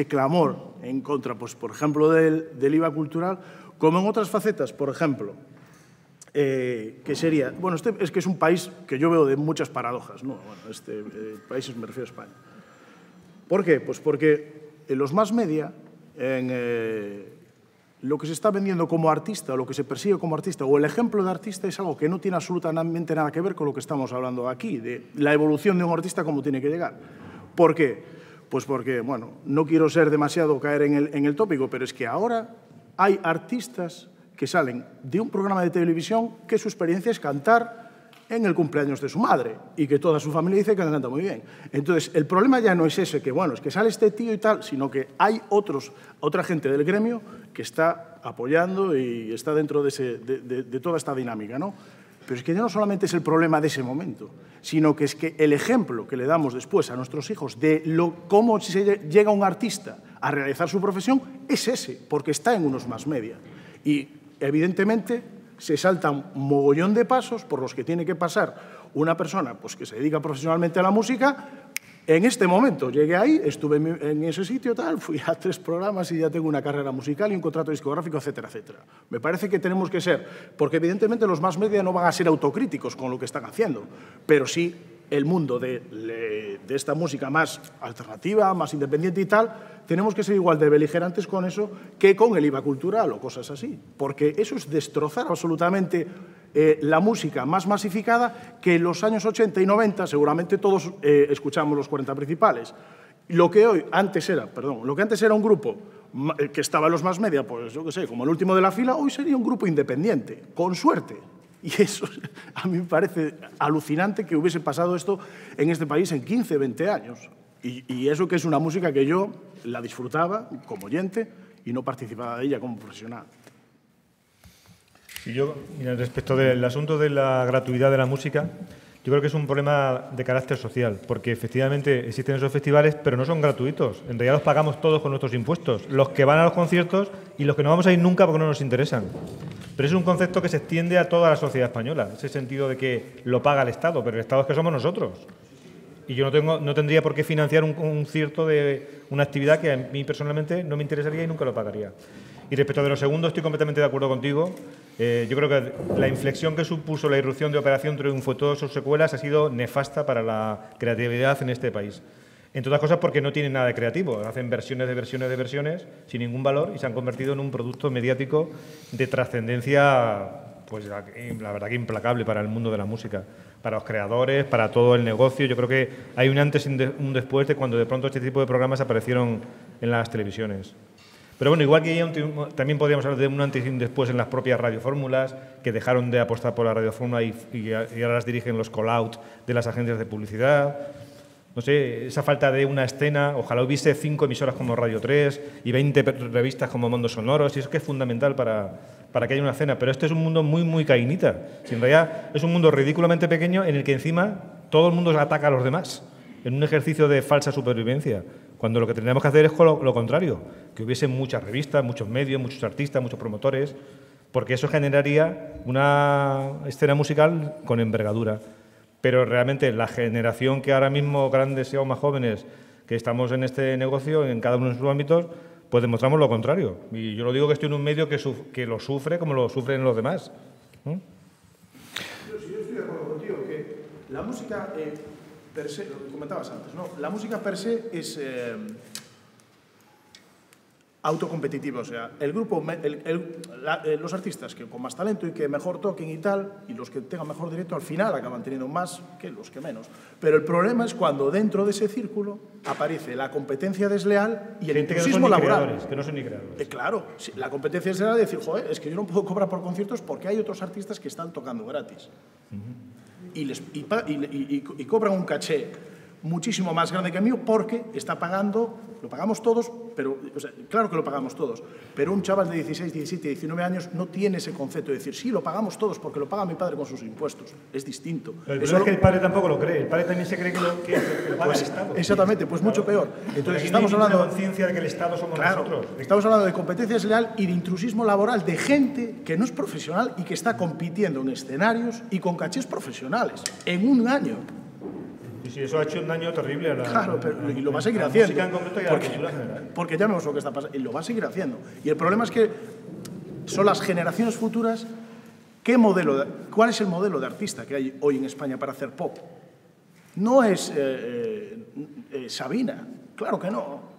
clamor en contra, pues, por ejemplo, del IVA cultural, como en otras facetas, por ejemplo, que sería... Bueno, es que es un país que yo veo de muchas paradojas, ¿no? Bueno, países me refiero a España. ¿Por qué? Pues porque en los más media, lo que se está vendiendo como artista, o lo que se persigue como artista, o el ejemplo de artista es algo que no tiene absolutamente nada que ver con lo que estamos hablando aquí, de la evolución de un artista, cómo tiene que llegar. ¿Por qué? Pues porque, bueno, no quiero ser demasiado caer en el tópico, pero es que ahora hay artistas que salen de un programa de televisión que su experiencia es cantar en el cumpleaños de su madre y que toda su familia dice que canta muy bien. Entonces, el problema ya no es ese, que bueno, es que sale este tío y tal, sino que hay otra gente del gremio que está apoyando y está dentro de toda esta dinámica, ¿no? Pero es que ya no solamente es el problema de ese momento, sino que es que el ejemplo que le damos después a nuestros hijos de cómo llega un artista a realizar su profesión es ese, porque está en unos más media. Y, evidentemente, se salta un mogollón de pasos por los que tiene que pasar una persona pues, que se dedica profesionalmente a la música. En este momento llegué ahí, estuve en ese sitio, tal, fui a 3 programas y ya tengo una carrera musical y un contrato discográfico, etcétera, etcétera. Me parece que tenemos que ser, porque evidentemente los más media no van a ser autocríticos con lo que están haciendo, pero sí el mundo de esta música más alternativa, más independiente y tal, tenemos que ser igual de beligerantes con eso que con el IVA cultural o cosas así, porque eso es destrozar absolutamente la música más masificada que en los años 80 y 90 seguramente todos escuchamos los 40 principales. Lo que antes era un grupo que estaba en los más media, pues yo qué sé, como el último de la fila, hoy sería un grupo independiente, con suerte. Y eso a mí me parece alucinante que hubiese pasado esto en este país en 15, 20 años. Y eso que es una música que yo la disfrutaba como oyente y no participaba de ella como profesional. Y yo, mira, respecto del asunto de la gratuidad de la música, yo creo que es un problema de carácter social, porque efectivamente existen esos festivales, pero no son gratuitos. En realidad los pagamos todos con nuestros impuestos, los que van a los conciertos y los que no vamos a ir nunca porque no nos interesan. Pero es un concepto que se extiende a toda la sociedad española, ese sentido de que lo paga el Estado, pero el Estado es que somos nosotros. Y yo no tendría por qué financiar un concierto de una actividad que a mí personalmente no me interesaría y nunca lo pagaría. Y respecto de lo segundo, estoy completamente de acuerdo contigo. Yo creo que la inflexión que supuso la irrupción de Operación Triunfo y todas sus secuelas ha sido nefasta para la creatividad en este país. Entre otras cosas porque no tienen nada de creativo. Hacen versiones de versiones de versiones sin ningún valor y se han convertido en un producto mediático de trascendencia, pues la verdad que implacable para el mundo de la música, para los creadores, para todo el negocio. Yo creo que hay un antes y un después de cuando de pronto este tipo de programas aparecieron en las televisiones. Pero bueno, igual que también podríamos hablar de un antes y un después en las propias radiofórmulas, que dejaron de apostar por la radiofórmula y ahora las dirigen los call-out de las agencias de publicidad. No sé, esa falta de una escena, ojalá hubiese 5 emisoras como Radio 3 y 20 revistas como Mundos Sonoros, y eso es que es fundamental para que haya una escena. Pero este es un mundo muy, muy cainita. Si en realidad es un mundo ridículamente pequeño en el que encima todo el mundo ataca a los demás, en un ejercicio de falsa supervivencia, cuando lo que tendríamos que hacer es lo contrario, que hubiese muchas revistas, muchos medios, muchos artistas, muchos promotores, porque eso generaría una escena musical con envergadura. Pero realmente la generación que ahora mismo, grandes o más jóvenes, que estamos en este negocio, en cada uno de sus ámbitos, pues demostramos lo contrario. Y yo lo digo que estoy en un medio que lo sufre como lo sufren los demás. Yo estoy de acuerdo contigo que la música per se, lo que comentabas antes, ¿no? La música per se es autocompetitiva, o sea, el grupo, los artistas que con más talento y que mejor toquen y tal, y los que tengan mejor directo, al final acaban teniendo más que los que menos. Pero el problema es cuando dentro de ese círculo aparece la competencia desleal y el intrusismo laboral. Que no son ni creadores. Claro, sí, la competencia desleal es decir, joder, es que yo no puedo cobrar por conciertos porque hay otros artistas que están tocando gratis. Y cobran un caché muchísimo más grande que el mío porque está pagando, lo pagamos todos, pero o sea, claro que lo pagamos todos, pero un chaval de 16, 17, 19 años no tiene ese concepto de decir, sí, lo pagamos todos porque lo paga mi padre con sus impuestos. Es distinto. El problema es que el padre tampoco lo cree, el padre también se cree que lo paga el Estado. Exactamente, pues mucho peor. Entonces estamos hablando de conciencia de que el Estado somos nosotros. Estamos hablando de competencia desleal y de intrusismo laboral de gente que no es profesional y que está compitiendo en escenarios y con cachés profesionales en un año. Sí, eso ha hecho un daño terrible a la... Claro, pero y lo va a seguir haciendo. Porque ya vemos lo que está pasando. Y lo va a seguir haciendo. Y el problema es que son las generaciones futuras. ¿Cuál es el modelo de artista que hay hoy en España para hacer pop? No es Sabina. Claro que no.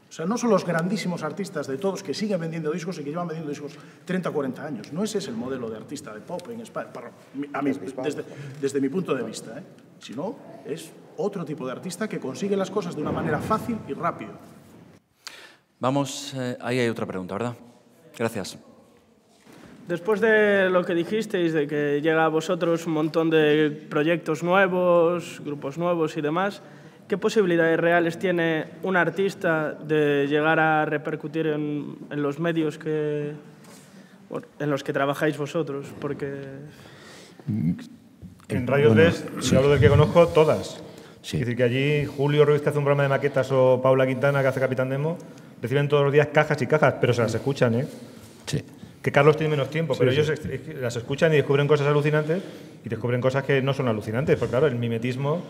O sea, no son los grandísimos artistas de todos que siguen vendiendo discos y que llevan vendiendo discos 30 o 40 años. No ese es el modelo de artista de pop en España, desde mi punto de vista, sino es otro tipo de artista que consigue las cosas de una manera fácil y rápido. Vamos, ahí hay otra pregunta, ¿verdad? Gracias. Después de lo que dijisteis, de que llega a vosotros un montón de proyectos nuevos, grupos nuevos y demás, ¿qué posibilidades reales tiene un artista de llegar a repercutir en los medios en los que trabajáis vosotros? Porque... En Radio 3, si hablo del que conozco, todas. Sí. Es decir, que allí Julio Ruiz, que hace un programa de maquetas, o Paula Quintana, que hace Capitán Demo, reciben todos los días cajas y cajas, pero se las escuchan, ¿eh? Sí. Que Carlos tiene menos tiempo, pero ellos las escuchan y descubren cosas alucinantes y descubren cosas que no son alucinantes, porque claro, el mimetismo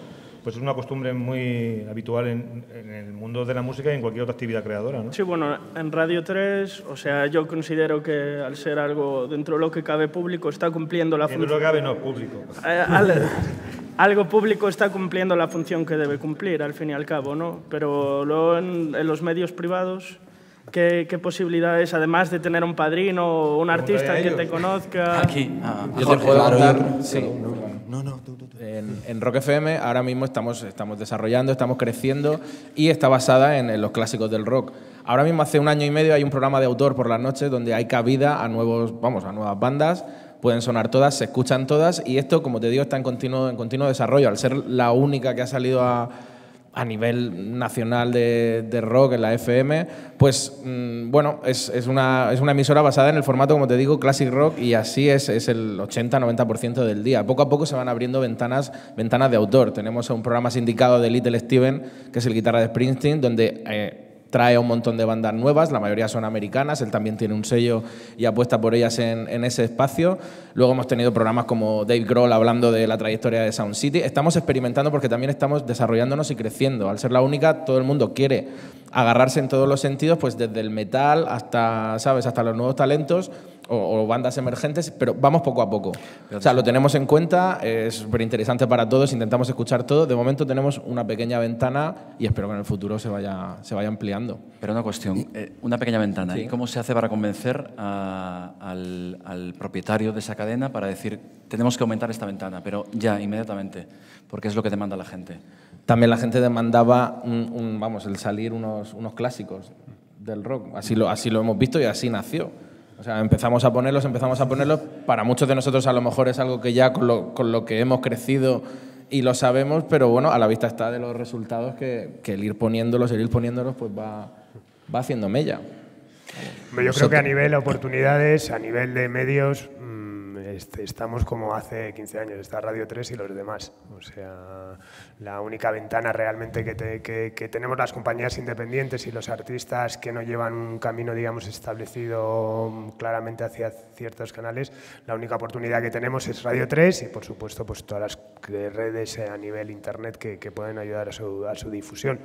pues es una costumbre muy habitual en el mundo de la música y en cualquier otra actividad creadora, ¿no? Sí, bueno, en Radio 3, o sea, yo considero que al ser algo dentro de lo que cabe público está cumpliendo la función... Dentro de lo que cabe no, público. Algo público está cumpliendo la función que debe cumplir, al fin y al cabo, ¿no? Pero luego en los medios privados, ¿qué posibilidades, además de tener un padrino o un artista que te conozca? Aquí, yo te puedo contar, sí. En Rock FM ahora mismo estamos desarrollando, estamos creciendo y está basada en los clásicos del rock. Ahora mismo hace 1 año y medio hay un programa de autor por las noches donde hay cabida a nuevas bandas, pueden sonar todas, se escuchan todas y esto, como te digo, está en continuo desarrollo. Al ser la única que ha salido a nivel nacional de rock en la FM, pues bueno, es una emisora basada en el formato, como te digo, classic rock y así es el 80-90% del día. Poco a poco se van abriendo ventanas de autor. Tenemos un programa sindicado de Little Steven, que es el guitarra de Springsteen, donde trae a un montón de bandas nuevas, la mayoría son americanas, él también tiene un sello y apuesta por ellas en ese espacio. Luego hemos tenido programas como Dave Grohl hablando de la trayectoria de Sound City. Estamos experimentando porque también estamos desarrollándonos y creciendo. Al ser la única, todo el mundo quiere agarrarse en todos los sentidos, pues desde el metal hasta, ¿sabes?, hasta los nuevos talentos o bandas emergentes, pero vamos poco a poco. O sea, lo tenemos en cuenta, es súper interesante para todos, intentamos escuchar todo. De momento tenemos una pequeña ventana y espero que en el futuro se vaya ampliando. Pero una cuestión, una pequeña ventana. Sí. ¿Y cómo se hace para convencer al propietario de esa cadena para decir, tenemos que aumentar esta ventana, pero ya, inmediatamente, porque es lo que demanda la gente? También la gente demandaba el salir unos clásicos del rock. Así lo hemos visto y así nació. O sea, empezamos a ponerlos. Para muchos de nosotros a lo mejor es algo que ya con lo que hemos crecido y lo sabemos, pero bueno, a la vista está de los resultados que el ir poniéndolos, pues va haciendo mella. Yo creo que a nivel de oportunidades, a nivel de medios, estamos como hace 15 años, está Radio 3 y los demás. O sea, la única ventana realmente que tenemos las compañías independientes y los artistas que no llevan un camino, digamos, establecido claramente hacia ciertos canales, la única oportunidad que tenemos es Radio 3 y, por supuesto, pues todas las redes a nivel internet que pueden ayudar a su difusión.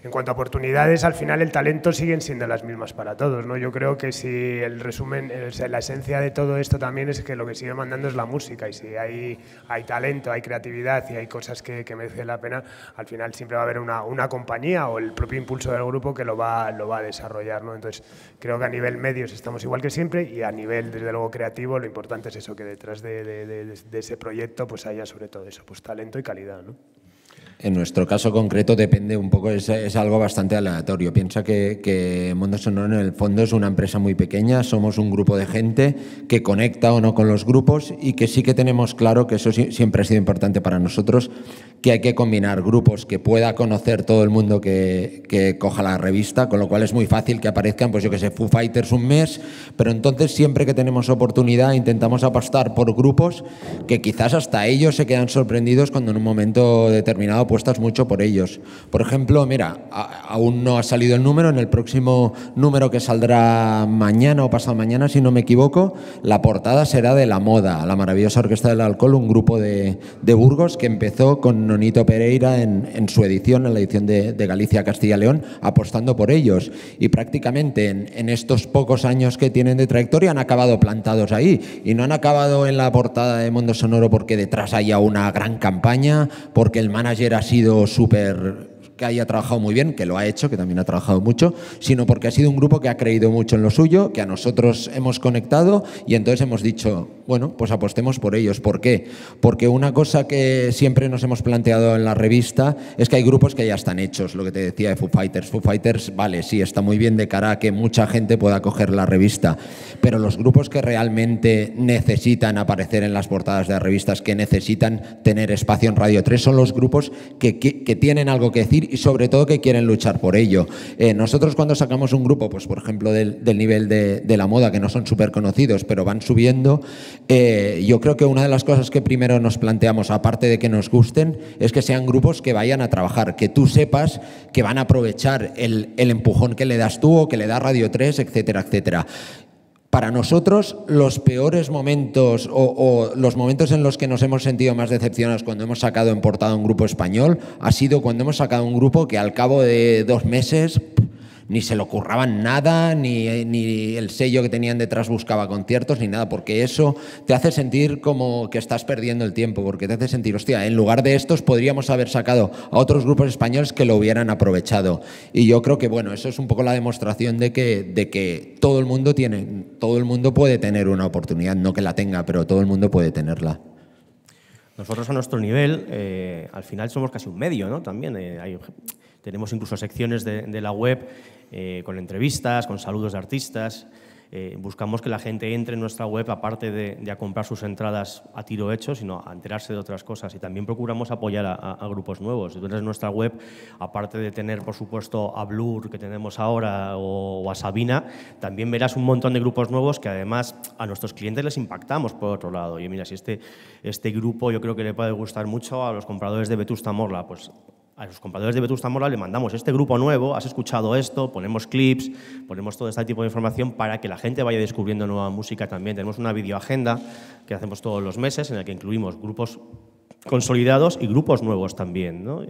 En cuanto a oportunidades, al final el talento siguen siendo las mismas para todos, ¿no? Yo creo que si el resumen, o sea, la esencia de todo esto también es que lo que sigue sigue mandando es la música, y si hay talento, hay creatividad y hay cosas que merecen la pena, al final siempre va a haber una compañía o el propio impulso del grupo que lo va a desarrollar, ¿no? Entonces creo que a nivel medios estamos igual que siempre, y a nivel desde luego creativo lo importante es eso, que detrás de ese proyecto pues haya sobre todo eso, pues talento y calidad, ¿no? En nuestro caso concreto depende un poco, es algo bastante aleatorio. Piensa que Mundo Sonoro en el fondo es una empresa muy pequeña, somos un grupo de gente que conecta o no con los grupos, y que sí que tenemos claro que eso siempre ha sido importante para nosotros, que hay que combinar grupos que pueda conocer todo el mundo que coja la revista, con lo cual es muy fácil que aparezcan, pues yo que sé, Foo Fighters un mes, pero entonces siempre que tenemos oportunidad intentamos apostar por grupos que quizás hasta ellos se quedan sorprendidos cuando en un momento determinado apuestas mucho por ellos. Por ejemplo, mira, aún no ha salido el número, en el próximo número que saldrá mañana o pasado mañana, si no me equivoco, la portada será de La Moda, la maravillosa Orquesta del Alcohol, un grupo de Burgos que empezó con Nonito Pereira en su edición, en la edición de Galicia Castilla y León, apostando por ellos, y prácticamente en estos pocos años que tienen de trayectoria han acabado plantados ahí, y no han acabado en la portada de Mundo Sonoro porque detrás haya una gran campaña, porque el manager ha sido que haya trabajado muy bien, que lo ha hecho, que también ha trabajado mucho, sino porque ha sido un grupo que ha creído mucho en lo suyo, que a nosotros hemos conectado, y entonces hemos dicho, bueno, pues apostemos por ellos. ¿Por qué? Porque una cosa que siempre nos hemos planteado en la revista es que hay grupos que ya están hechos, lo que te decía de Foo Fighters. Foo Fighters, vale, sí, está muy bien de cara a que mucha gente pueda coger la revista, pero los grupos que realmente necesitan aparecer en las portadas de revistas, que necesitan tener espacio en Radio 3, son los grupos que tienen algo que decir y sobre todo que quieren luchar por ello. Nosotros cuando sacamos un grupo, pues por ejemplo del nivel de La Moda, que no son súper conocidos, pero van subiendo, yo creo que una de las cosas que primero nos planteamos, aparte de que nos gusten, es que sean grupos que vayan a trabajar, que tú sepas que van a aprovechar el empujón que le das tú o que le da Radio 3, etcétera, etcétera. Para nosotros, los peores momentos o los momentos en los que nos hemos sentido más decepcionados cuando hemos sacado en portada un grupo español ha sido cuando hemos sacado un grupo que al cabo de 2 meses ni se le ocurraban nada, ni el sello que tenían detrás buscaba conciertos, ni nada, porque eso te hace sentir como que estás perdiendo el tiempo, porque te hace sentir, hostia, en lugar de estos podríamos haber sacado a otros grupos españoles que lo hubieran aprovechado. Y yo creo que, bueno, eso es un poco la demostración de que todo el mundo puede tener una oportunidad, no que la tenga, pero todo el mundo puede tenerla. Nosotros a nuestro nivel, al final somos casi un medio, ¿no? También tenemos incluso secciones de la web con entrevistas, con saludos de artistas. Buscamos que la gente entre en nuestra web, aparte de a comprar sus entradas a tiro hecho, sino a enterarse de otras cosas. Y también procuramos apoyar a grupos nuevos. Si tú entras en nuestra web, aparte de tener, por supuesto, a Blur, que tenemos ahora, o a Sabina, también verás un montón de grupos nuevos que además a nuestros clientes les impactamos por otro lado. Y mira, si este grupo yo creo que le puede gustar mucho a los compradores de Vetusta Morla, pues a los compradores de Vetusta Morla le mandamos este grupo nuevo, has escuchado esto, ponemos clips, ponemos todo este tipo de información para que la gente vaya descubriendo nueva música también. Tenemos una videoagenda que hacemos todos los meses en la que incluimos grupos consolidados y grupos nuevos también, ¿no?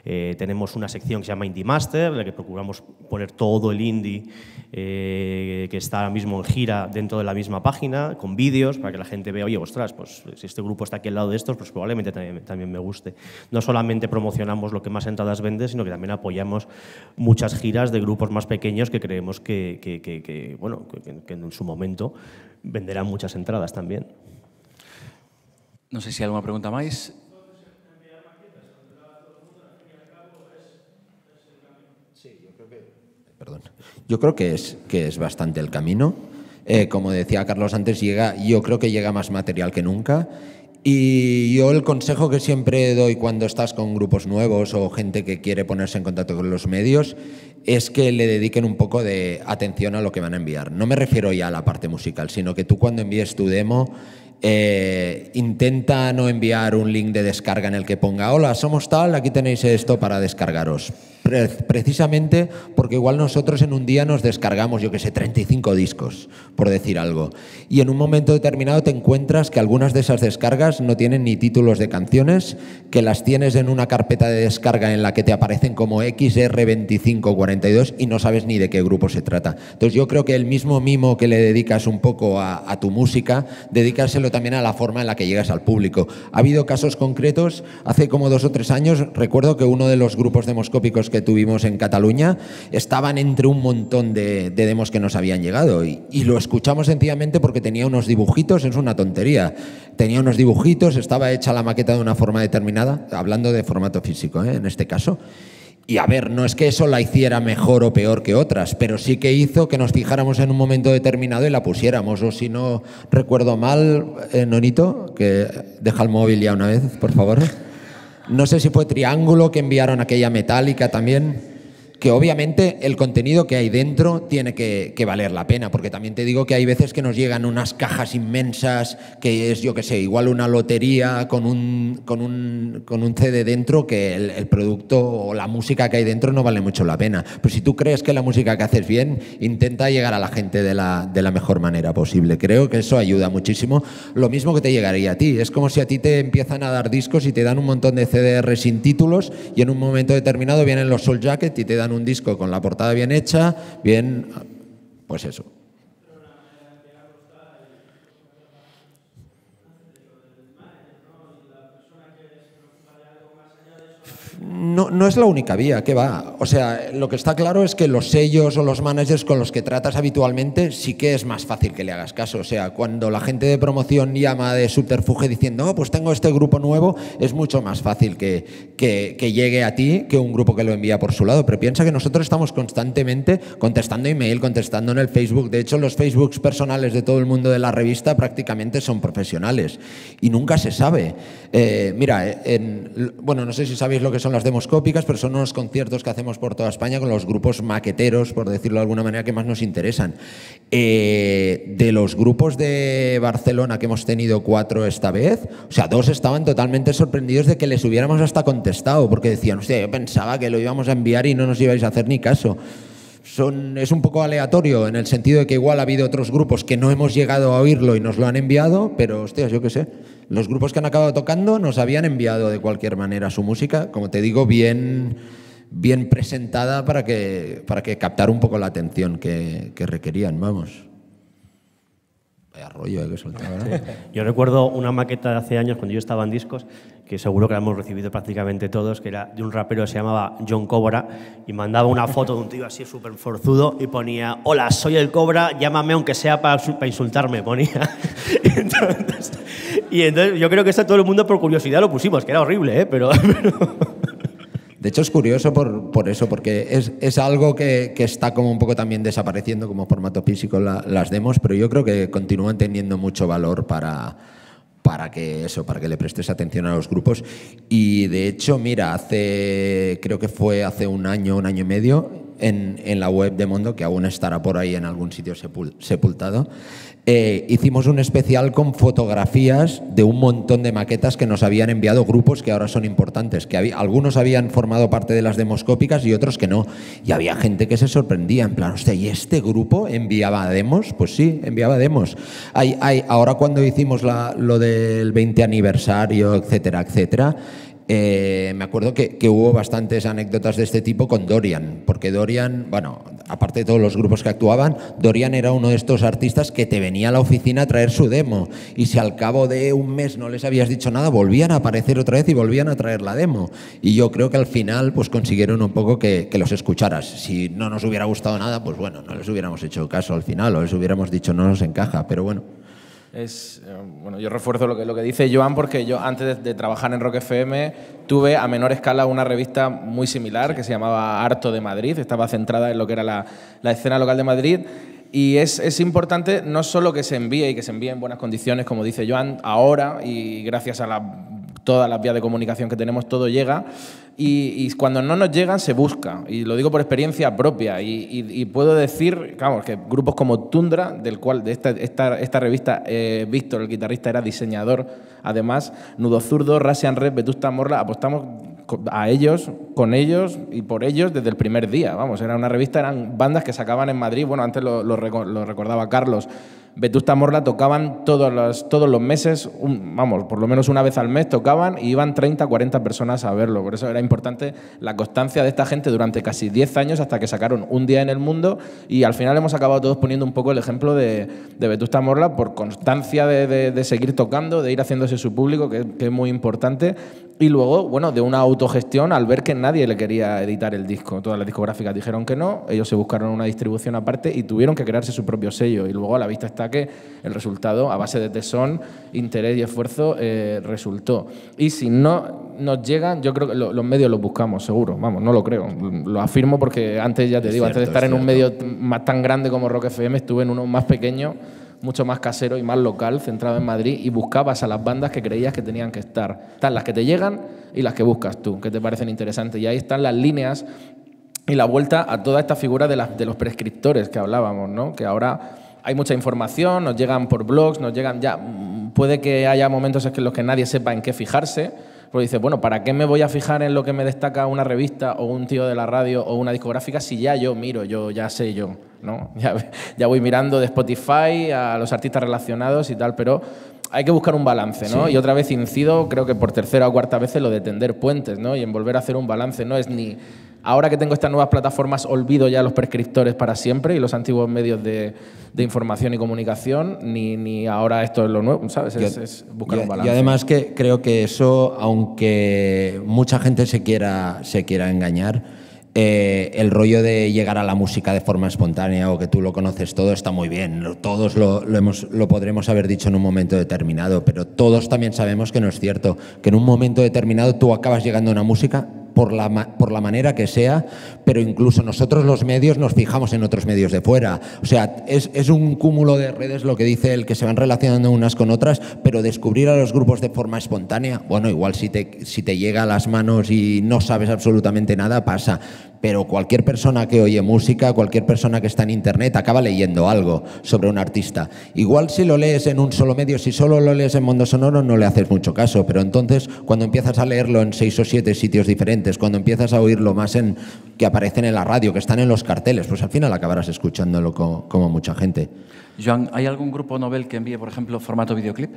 Tenemos una sección que se llama Indie Master, en la que procuramos poner todo el indie que está ahora mismo en gira dentro de la misma página, con vídeos, para que la gente vea, oye, ostras, pues si este grupo está aquí al lado de estos, pues probablemente también me guste. No solamente promocionamos lo que más entradas vende, sino que también apoyamos muchas giras de grupos más pequeños que creemos que en su momento venderán muchas entradas también. No sé si hay alguna pregunta máis. Yo creo que es bastante el camino. Como decía Carlos antes, yo creo que llega más material que nunca. Y yo el consejo que siempre doy cuando estás con grupos nuevos o gente que quiere ponerse en contacto con los medios es que le dediquen un poco de atención a lo que van a enviar. No me refiero ya a la parte musical, sino que tú cuando envíes tu demo intenta no enviar un link de descarga en el que ponga hola, somos tal, aquí tenéis esto para descargaros. precisamente porque igual nosotros en un día nos descargamos, yo que sé, 35 discos, por decir algo. Y en un momento determinado te encuentras que algunas de esas descargas no tienen ni títulos de canciones, que las tienes en una carpeta de descarga en la que te aparecen como XR2542 y no sabes ni de qué grupo se trata. Entonces yo creo que el mismo mimo que le dedicas un poco a tu música, dedícaselo también a la forma en la que llegas al público. Ha habido casos concretos, hace como 2 o 3 años, recuerdo que uno de los grupos demoscópicos que tuvimos en Cataluña estaban entre un montón de demos que nos habían llegado y lo escuchamos sencillamente porque tenía unos dibujitos, es una tontería, tenía unos dibujitos, estaba hecha la maqueta de una forma determinada, hablando de formato físico, en este caso. Y a ver, no es que eso la hiciera mejor o peor que otras, pero sí que hizo que nos fijáramos en un momento determinado y la pusiéramos. O si no recuerdo mal, Nonito, que deja el móvil ya una vez, por favor. No sé si fue Triángulo que enviaron aquella Metallica también, que obviamente el contenido que hay dentro tiene que valer la pena, porque también te digo que hay veces que nos llegan unas cajas inmensas, que es, yo qué sé, igual una lotería con un CD dentro, que el producto o la música que hay dentro no vale mucho la pena. Pero si tú crees que la música que haces bien, intenta llegar a la gente de la mejor manera posible. Creo que eso ayuda muchísimo. Lo mismo que te llegaría a ti. Es como si a ti te empiezan a dar discos y te dan un montón de CDR sin títulos y en un momento determinado vienen los Soul Jacket y te dan un disco con la portada bien hecha, bien, pues eso. No es la única vía, ¿qué va? O sea, lo que está claro es que los sellos o los managers con los que tratas habitualmente sí que es más fácil que le hagas caso. O sea, cuando la gente de promoción llama de subterfuge diciendo, oh, pues tengo este grupo nuevo, es mucho más fácil que llegue a ti que un grupo que lo envía por su lado. Pero piensa que nosotros estamos constantemente contestando email, contestando en el Facebook. De hecho, los Facebooks personales de todo el mundo de la revista prácticamente son profesionales y nunca se sabe. Mira, bueno, no sé si sabéis lo que son las demoscópicas, pero son unos conciertos que hacemos por toda España con los grupos maqueteros, por decirlo de alguna manera, que más nos interesan. De los grupos de Barcelona, que hemos tenido 4 esta vez, o sea, 2 estaban totalmente sorprendidos de que les hubiéramos hasta contestado, porque decían, hostia, yo pensaba que lo íbamos a enviar y no nos ibais a hacer ni caso. Es un poco aleatorio en el sentido de que igual ha habido otros grupos que no hemos llegado a oírlo y nos lo han enviado, pero hostias, yo qué sé, los grupos que han acabado tocando nos habían enviado de cualquier manera su música, como te digo, bien presentada para que captara un poco la atención que requerían, vamos. Vaya rollo que soltaba, ¿no? Yo recuerdo una maqueta de hace años cuando yo estaba en Discos, que seguro que la hemos recibido prácticamente todos, que era de un rapero que se llamaba John Cobra y mandaba una foto de un tío así súper forzudo y ponía, hola, soy el Cobra, llámame aunque sea para insultarme, ponía. Y entonces yo creo que eso todo el mundo por curiosidad lo pusimos, que era horrible, pero... De hecho, es curioso por eso, porque es algo que está como un poco también desapareciendo como formato físico las demos, pero yo creo que continúan teniendo mucho valor para que le prestes atención a los grupos. Y de hecho, mira, creo que fue hace un año y medio, en la web de Mondo, que aún estará por ahí en algún sitio sepultado, hicimos un especial con fotografías de un montón de maquetas que nos habían enviado grupos que ahora son importantes, que algunos habían formado parte de las demoscópicas y otros que no. Y había gente que se sorprendía, en plan, hostia, ¿y este grupo enviaba demos? Pues sí, enviaba demos. Ahora cuando hicimos lo del 20 aniversario, etcétera, etcétera, me acuerdo que hubo bastantes anécdotas de este tipo con Dorian, porque Dorian, bueno, aparte de todos los grupos que actuaban, Dorian era uno de estos artistas que te venía a la oficina a traer su demo y si al cabo de un mes no les habías dicho nada, volvían a aparecer otra vez y volvían a traer la demo. Y yo creo que al final pues consiguieron un poco que los escucharas. Si no nos hubiera gustado nada, pues bueno, no les hubiéramos hecho caso al final o les hubiéramos dicho no nos encaja, pero bueno. Bueno, yo refuerzo lo que dice Joan, porque yo antes de trabajar en Rock FM tuve a menor escala una revista muy similar que se llamaba Harto de Madrid, estaba centrada en lo que era la escena local de Madrid. Y es importante no solo que se envíe y que se envíe en buenas condiciones, como dice Joan, ahora, y gracias a todas las vías de comunicación que tenemos, todo llega, y cuando no nos llegan se busca, y lo digo por experiencia propia, y puedo decir, claro, que grupos como Tundra, del cual de esta revista, Víctor, el guitarrista, era diseñador, además, Nudo Zurdo, Russian Red, Vetusta Morla, apostamos a ellos, con ellos y por ellos desde el primer día. Vamos, era una revista, eran bandas que sacaban en Madrid. Bueno, antes lo recordaba Carlos. Vetusta Morla tocaban todos los meses, vamos, por lo menos una vez al mes tocaban y iban 30, 40 personas a verlo. Por eso era importante la constancia de esta gente durante casi 10 años hasta que sacaron Un día en el mundo, y al final hemos acabado todos poniendo un poco el ejemplo de Vetusta Morla por constancia de seguir tocando, de ir haciéndose su público, que es muy importante. Y luego, bueno, de una autogestión al ver que nadie le quería editar el disco. Todas las discográficas dijeron que no, ellos se buscaron una distribución aparte y tuvieron que crearse su propio sello. Y luego a la vista está que el resultado, a base de tesón, interés y esfuerzo, resultó. Y si no nos llegan, yo creo que los medios los buscamos, seguro. Vamos, no lo creo. Lo afirmo porque antes, ya te digo, antes de estar en un medio más tan grande como Rock FM, estuve en uno más pequeño, mucho más casero y más local, centrado en Madrid, y buscabas a las bandas que creías que tenían que estar. Están las que te llegan y las que buscas tú, que te parecen interesantes. Y ahí están las líneas y la vuelta a toda esta figura de los prescriptores que hablábamos, ¿no? Que ahora hay mucha información, nos llegan por blogs, nos llegan ya... Puede que haya momentos en los que nadie sepa en qué fijarse, porque dices, bueno, ¿para qué me voy a fijar en lo que me destaca una revista o un tío de la radio o una discográfica si ya yo miro, yo ya sé yo, ¿no? Ya voy mirando de Spotify a los artistas relacionados y tal, pero hay que buscar un balance, ¿no? Sí. Y otra vez incido, creo que por tercera o cuarta vez, en lo de tender puentes, ¿no? Y en volver a hacer un balance. No es ni... Ahora que tengo estas nuevas plataformas, olvido ya los prescriptores para siempre y los antiguos medios de información y comunicación, ni ahora esto es lo nuevo, ¿sabes? Es buscar un balance. Y además que creo que eso, aunque mucha gente se quiera engañar, el rollo de llegar a la música de forma espontánea o que tú lo conoces todo está muy bien. Todos lo podremos haber dicho en un momento determinado, pero todos también sabemos que no es cierto, que en un momento determinado tú acabas llegando a una música por la manera que sea, pero incluso nosotros los medios nos fijamos en otros medios de fuera. O sea, es un cúmulo de redes lo que dice el que se van relacionando unas con otras, pero descubrir a los grupos de forma espontánea, bueno, igual si te llega a las manos y no sabes absolutamente nada, pasa. Pero cualquier persona que oye música, cualquier persona que está en internet acaba leyendo algo sobre un artista. Igual si lo lees en un solo medio, si solo lo lees en Mundo Sonoro no le haces mucho caso, pero entonces cuando empiezas a leerlo en 6 o 7 sitios diferentes, cuando empiezas a oírlo más que aparecen en la radio, que están en los carteles, pues al final acabarás escuchándolo como mucha gente. Joan, ¿hay algún grupo novel que envíe, por ejemplo, formato videoclip?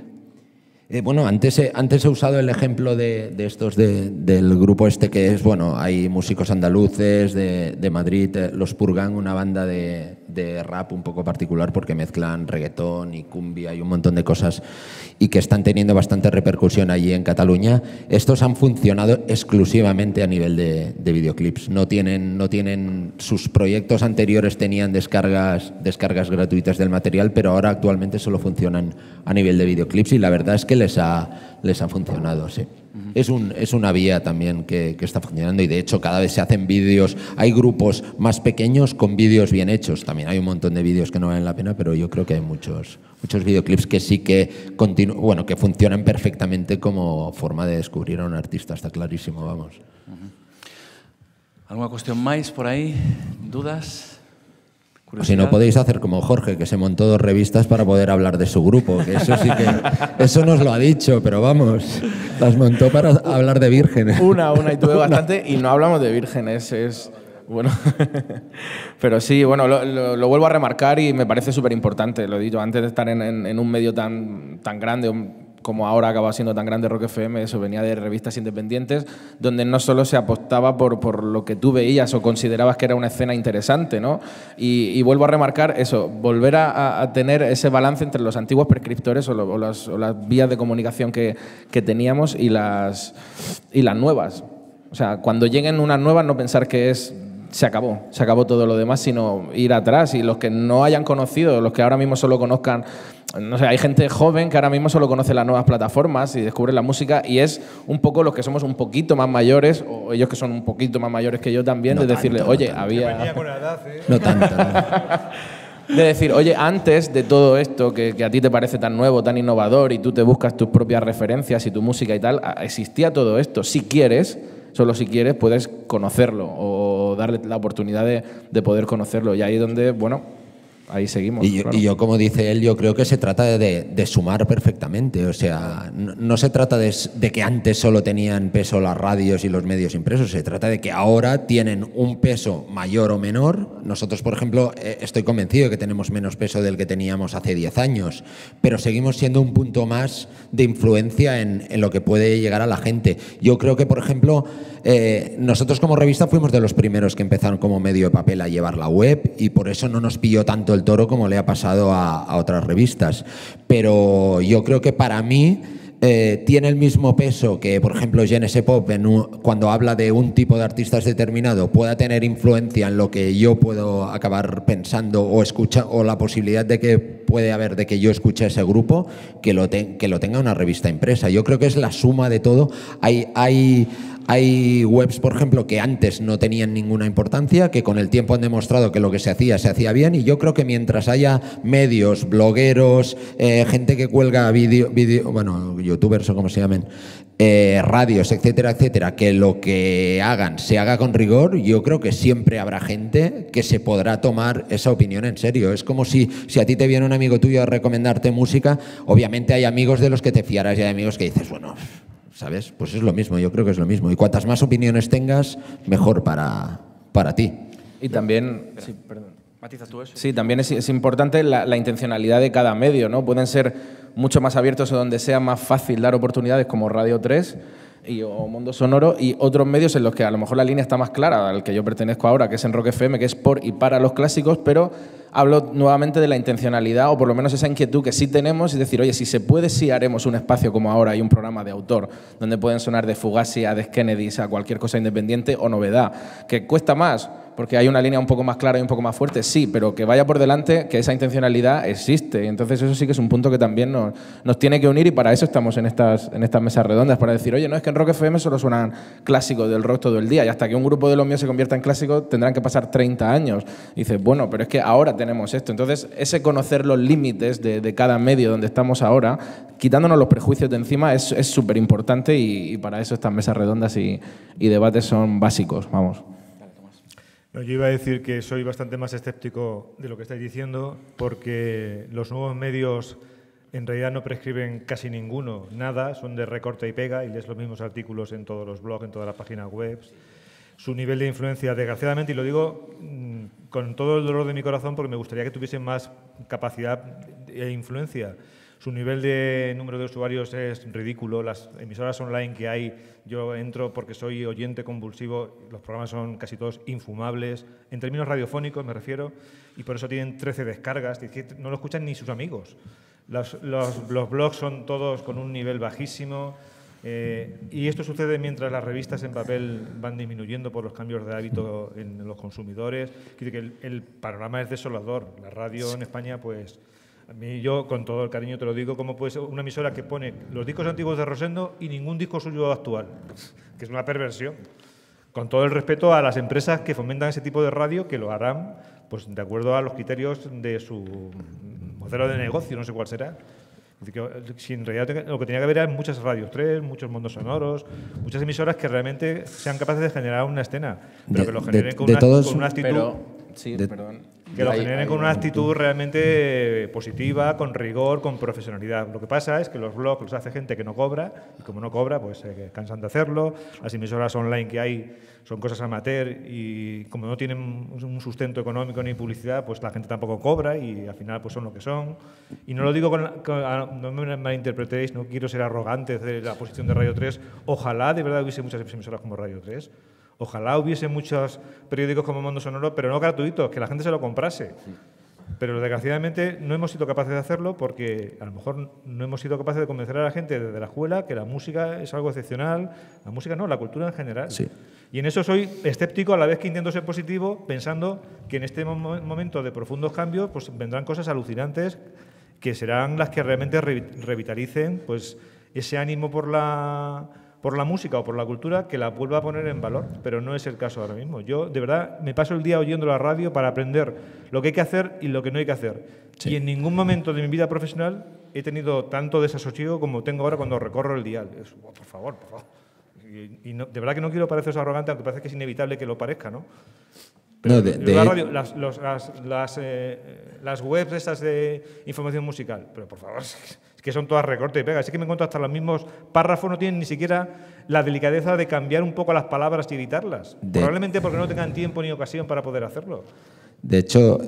Bueno, antes he usado el ejemplo de estos del grupo este que es, bueno, hay músicos andaluces de Madrid, Los Purgan, una banda de rap un poco particular porque mezclan reggaetón y cumbia y un montón de cosas y que están teniendo bastante repercusión allí en Cataluña. Estos han funcionado exclusivamente a nivel de videoclips. No tienen sus proyectos anteriores tenían descargas gratuitas del material, pero ahora actualmente solo funcionan a nivel de videoclips y la verdad es que les ha funcionado, sí. Es una vía también que está funcionando y de hecho cada vez se hacen vídeos, hay grupos más pequeños con vídeos bien hechos, también hay un montón de vídeos que no valen la pena, pero yo creo que hay muchos videoclips que sí que que funcionan perfectamente como forma de descubrir a un artista, está clarísimo, vamos. ¿Alguna cuestión más por ahí? ¿Dudas? O si no, podéis hacer como Jorge, que se montó 2 revistas para poder hablar de su grupo, que eso sí que... Eso nos lo ha dicho, pero vamos, las montó para hablar de vírgenes. Una, y tuve bastante, y no hablamos de vírgenes, bueno, pero sí, bueno, lo vuelvo a remarcar y me parece súper importante, lo he dicho, antes de estar en un medio tan grande como ahora acaba siendo tan grande Rock FM, eso venía de revistas independientes, donde no solo se apostaba por lo que tú veías o considerabas que era una escena interesante, ¿no? Y vuelvo a remarcar eso, volver a tener ese balance entre los antiguos prescriptores o las vías de comunicación que teníamos y las nuevas. O sea, cuando lleguen unas nuevas, no pensar que se acabó todo lo demás, sino ir atrás. Y los que no hayan conocido, los que ahora mismo solo conozcan, no sé, hay gente joven que ahora mismo solo conoce las nuevas plataformas y descubre la música y es un poco los que somos un poquito más mayores, o ellos que son un poquito más mayores que yo también, de decirle, oye, había... Venía con la edad, ¿eh? No tanto, ¿no? De decir, oye, antes de todo esto que a ti te parece tan nuevo, tan innovador y tú te buscas tus propias referencias y tu música y tal, existía todo esto. Si quieres... Solo si quieres puedes conocerlo o darle la oportunidad de poder conocerlo. Y ahí es donde, bueno, ahí seguimos. Y yo, como dice él, yo creo que se trata de sumar perfectamente. O sea, no se trata de que antes solo tenían peso las radios y los medios impresos, se trata de que ahora tienen un peso mayor o menor. Nosotros, por ejemplo, estoy convencido de que tenemos menos peso del que teníamos hace 10 años, pero seguimos siendo un punto más de influencia en lo que puede llegar a la gente. Yo creo que, por ejemplo, nosotros como revista fuimos de los primeros que empezaron como medio de papel a llevar la web y por eso no nos pilló tanto el toro como le ha pasado a otras revistas. Pero yo creo que para mí tiene el mismo peso que, por ejemplo, Genese Pop, cuando habla de un tipo de artistas determinado, pueda tener influencia en lo que yo puedo acabar pensando o la posibilidad de que puede haber de que yo escuche ese grupo, que lo tenga una revista impresa. Yo creo que es la suma de todo. Hay webs, por ejemplo, que antes no tenían ninguna importancia, que con el tiempo han demostrado que lo que se hacía bien, y yo creo que mientras haya medios, blogueros, gente que cuelga vídeo, bueno, youtubers o como se llamen, radios, etcétera, etcétera, que lo que hagan se haga con rigor, yo creo que siempre habrá gente que se podrá tomar esa opinión en serio. Es como si a ti te viene un amigo tuyo a recomendarte música, obviamente hay amigos de los que te fiarás y hay amigos que dices, bueno, ¿sabes? Pues es lo mismo, yo creo que es lo mismo. Y cuantas más opiniones tengas, mejor para ti. Y también... Sí, perdón. Matiza tú eso. Sí, también es importante la intencionalidad de cada medio, ¿no? Pueden ser mucho más abiertos o donde sea más fácil dar oportunidades, como Radio 3 o Mundo Sonoro, y otros medios en los que a lo mejor la línea está más clara, al que yo pertenezco ahora, que es en Rock FM, que es por y para los clásicos, pero hablo nuevamente de la intencionalidad, o por lo menos esa inquietud que sí tenemos, es decir, oye, si se puede, sí haremos un espacio como ahora, hay un programa de autor, donde pueden sonar de Fugazi a Dead Kennedys a cualquier cosa independiente o novedad, que cuesta más, porque hay una línea un poco más clara y un poco más fuerte, sí, pero que vaya por delante, que esa intencionalidad existe. Entonces eso sí que es un punto que también nos tiene que unir, y para eso estamos en estas mesas redondas, para decir, oye, no es que en Rock FM solo suenan clásicos del rock todo el día, y hasta que un grupo de los míos se convierta en clásico tendrán que pasar 30 años. Y dices, bueno, pero es que ahora tenemos esto. Entonces ese conocer los límites de cada medio donde estamos ahora, quitándonos los prejuicios de encima, es súper importante, y para eso estas mesas redondas y debates son básicos, vamos. No, yo iba a decir que soy bastante más escéptico de lo que estáis diciendo, porque los nuevos medios en realidad no prescriben casi ninguno, nada, son de recorte y pega, y lees los mismos artículos en todos los blogs, en todas las páginas web. Su nivel de influencia, desgraciadamente, y lo digo con todo el dolor de mi corazón, porque me gustaría que tuviesen más capacidad e influencia. Su nivel de número de usuarios es ridículo. Las emisoras online que hay, yo entro porque soy oyente convulsivo, los programas son casi todos infumables, en términos radiofónicos me refiero, y por eso tienen 13 descargas, no lo escuchan ni sus amigos. Los blogs son todos con un nivel bajísimo, y esto sucede mientras las revistas en papel van disminuyendo por los cambios de hábito en los consumidores. Quiere que el panorama es desolador. La radio en España, pues... A mí, yo, con todo el cariño te lo digo, ¿cómo puede ser una emisora que pone los discos antiguos de Rosendo y ningún disco suyo actual? Que es una perversión. Con todo el respeto a las empresas que fomentan ese tipo de radio, que lo harán pues de acuerdo a los criterios de su modelo de negocio, no sé cuál será. Si en realidad lo que tenía que haber eran muchas radios 3, muchos mundos sonoros, muchas emisoras que realmente sean capaces de generar una escena, pero que lo generen con una actitud... Pero, sí, perdón. Que lo generen con una actitud realmente positiva, con rigor, con profesionalidad. Lo que pasa es que los blogs los hace gente que no cobra, y como no cobra, pues se cansan de hacerlo. Las emisoras online que hay son cosas amateur, y como no tienen un sustento económico ni publicidad, pues la gente tampoco cobra, y al final pues son lo que son. Y no lo digo no me malinterpretéis, no quiero ser arrogante de la posición de Radio 3. Ojalá de verdad hubiese muchas emisoras como Radio 3. Ojalá hubiese muchos periódicos como Mundo Sonoro, pero no gratuitos, que la gente se lo comprase. Pero desgraciadamente no hemos sido capaces de hacerlo, porque a lo mejor no hemos sido capaces de convencer a la gente desde la escuela que la música es algo excepcional. La música no, la cultura en general. Sí. Y en eso soy escéptico, a la vez que intento ser positivo, pensando que en este momento de profundos cambios pues vendrán cosas alucinantes que serán las que realmente revitalicen pues ese ánimo por la música o por la cultura, que la vuelva a poner en valor, pero no es el caso ahora mismo. Yo, de verdad, me paso el día oyendo la radio para aprender lo que hay que hacer y lo que no hay que hacer. Sí. Y en ningún momento de mi vida profesional he tenido tanto desasosiego como tengo ahora cuando recorro el dial. Por favor, por favor. Y no, de verdad que no quiero parecer arrogante, aunque parece que es inevitable que lo parezca, ¿no? Pero No, la radio, las webs estas de información musical, pero por favor, es que son todas recorte y pega. Es que me encuentro hasta los mismos párrafos, no tienen ni siquiera la delicadeza de cambiar un poco las palabras y editarlas. Probablemente porque no tengan tiempo ni ocasión para poder hacerlo. De hecho,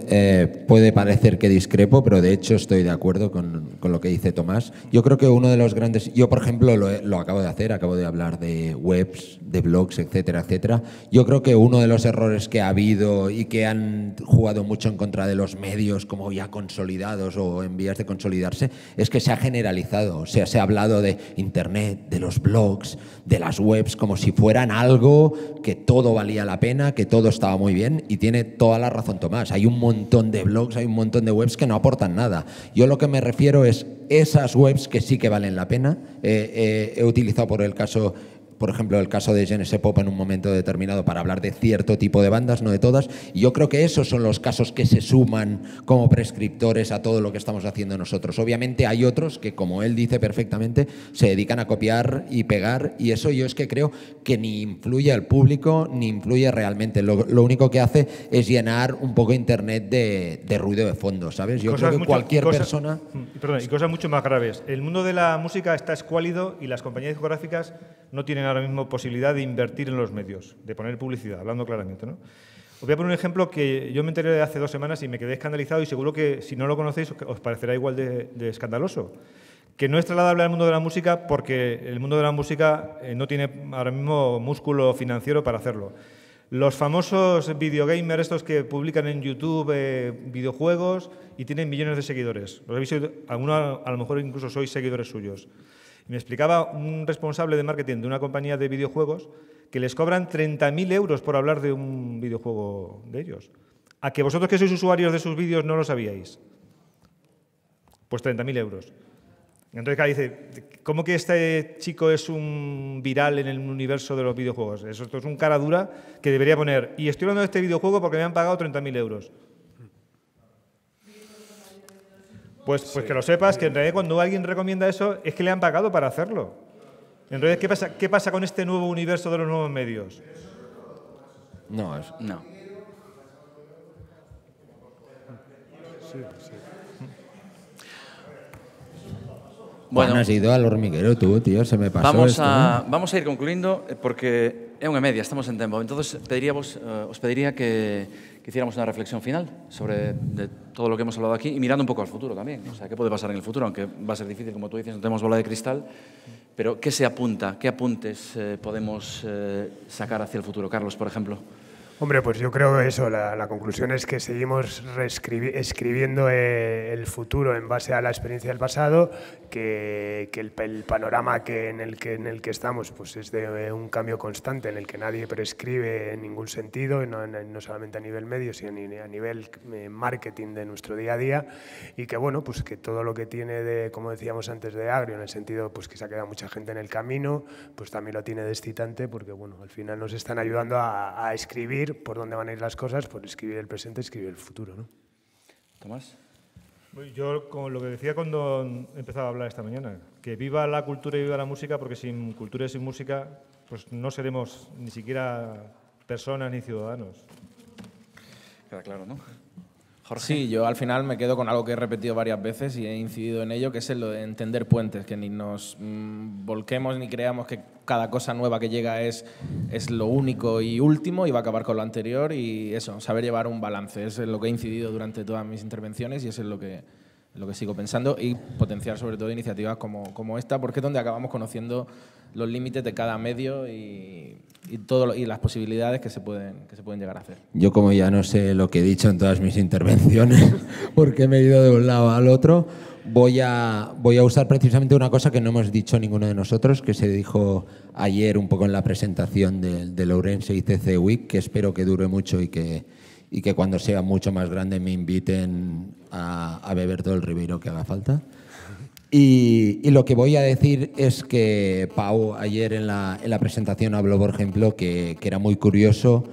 puede parecer que discrepo, pero de hecho estoy de acuerdo con lo que dice Tomás. Yo creo que uno de los grandes... Yo, por ejemplo, lo acabo de hacer, acabo de hablar de webs, de blogs, etcétera, etcétera. Yo creo que uno de los errores que ha habido y que han jugado mucho en contra de los medios como ya consolidados o en vías de consolidarse es que se ha generalizado. O sea, se ha hablado de Internet, de los blogs, de las webs, como si fueran algo que todo valía la pena, que todo estaba muy bien, y tiene toda la razón Tomás. Hay un montón de blogs, hay un montón de webs que no aportan nada. Yo lo que me refiero es esas webs que sí que valen la pena. He utilizado por ejemplo, el caso de Genesis Pop en un momento determinado para hablar de cierto tipo de bandas, no de todas, y yo creo que esos son los casos que se suman como prescriptores a todo lo que estamos haciendo nosotros. Obviamente hay otros que, como él dice perfectamente, se dedican a copiar y pegar, y eso yo es que creo que ni influye al público ni influye realmente. Lo único que hace es llenar un poco Internet de ruido de fondo, ¿sabes? Yo creo que cualquier persona... Perdón, y cosas mucho más graves. El mundo de la música está escuálido y las compañías discográficas no tienen ahora mismo posibilidad de invertir en los medios, de poner publicidad, hablando claramente, ¿no? Os voy a poner un ejemplo que yo me enteré de hace 2 semanas y me quedé escandalizado, y seguro que si no lo conocéis os parecerá igual de escandaloso. Que no es trasladable al mundo de la música porque el mundo de la música no tiene ahora mismo músculo financiero para hacerlo. Los famosos videogamers estos que publican en YouTube videojuegos y tienen millones de seguidores. Los habéis oído, algunos a lo mejor incluso sois seguidores suyos. Y me explicaba un responsable de marketing de una compañía de videojuegos que les cobran 30.000 euros por hablar de un videojuego de ellos. ¿A que vosotros que sois usuarios de sus vídeos no lo sabíais? Pues 30.000 euros. Entonces, claro, dice, ¿cómo que este chico es un viral en el universo de los videojuegos? Esto es un cara dura que debería poner, y estoy hablando de este videojuego porque me han pagado 30.000 euros. Pues que lo sepas, que en realidad cuando alguien recomienda eso es que le han pagado para hacerlo. En realidad, ¿qué pasa con este nuevo universo de los nuevos medios? No. Bueno, has ido al hormiguero tú, tío, se me pasó vamos a ir concluindo porque é unha media, estamos en tempo. Entonces, os pediría que hiciéramos una reflexión final sobre todo lo que hemos hablado aquí y mirando un poco al futuro también. O sea, ¿qué puede pasar en el futuro? Aunque va a ser difícil, como tú dices, no tenemos bola de cristal, pero ¿qué se apunta? ¿Qué apuntes podemos sacar hacia el futuro? Carlos, por ejemplo. Hombre, pues yo creo que eso, la conclusión es que seguimos escribiendo el futuro en base a la experiencia del pasado, que el panorama en el que estamos pues es de un cambio constante en el que nadie prescribe en ningún sentido, no solamente a nivel medio, sino a nivel marketing de nuestro día a día, y que bueno, pues que todo lo que tiene como decíamos antes, de agrio, en el sentido pues que se ha quedado mucha gente en el camino, pues también lo tiene de excitante, porque bueno, al final nos están ayudando a escribir por dónde van a ir las cosas, por escribir el presente, escribir el futuro, ¿no? Tomás. Yo, como lo que decía cuando empezaba a hablar esta mañana, que viva la cultura y viva la música, porque sin cultura y sin música pues no seremos ni siquiera personas ni ciudadanos. Queda claro, ¿no? Jorge. Sí, yo al final me quedo con algo que he repetido varias veces y he incidido en ello, que es lo de entender puentes, que ni nos volquemos ni creamos que cada cosa nueva que llega es lo único y último y va a acabar con lo anterior, y eso, saber llevar un balance. Es lo que he incidido durante todas mis intervenciones y eso es lo que sigo pensando, y potenciar sobre todo iniciativas como esta, porque es donde acabamos conociendo los límites de cada medio y las posibilidades que se pueden llegar a hacer. Yo, como ya no sé lo que he dicho en todas mis intervenciones, porque me he ido de un lado al otro, voy a usar precisamente una cosa que no hemos dicho ninguno de nosotros, que se dijo ayer un poco en la presentación de Ourense ICC Week, que espero que dure mucho y que cuando sea mucho más grande me inviten a beber todo el Ribeiro que haga falta. Y lo que voy a decir es que Pau ayer en la presentación habló, por ejemplo, que era muy curioso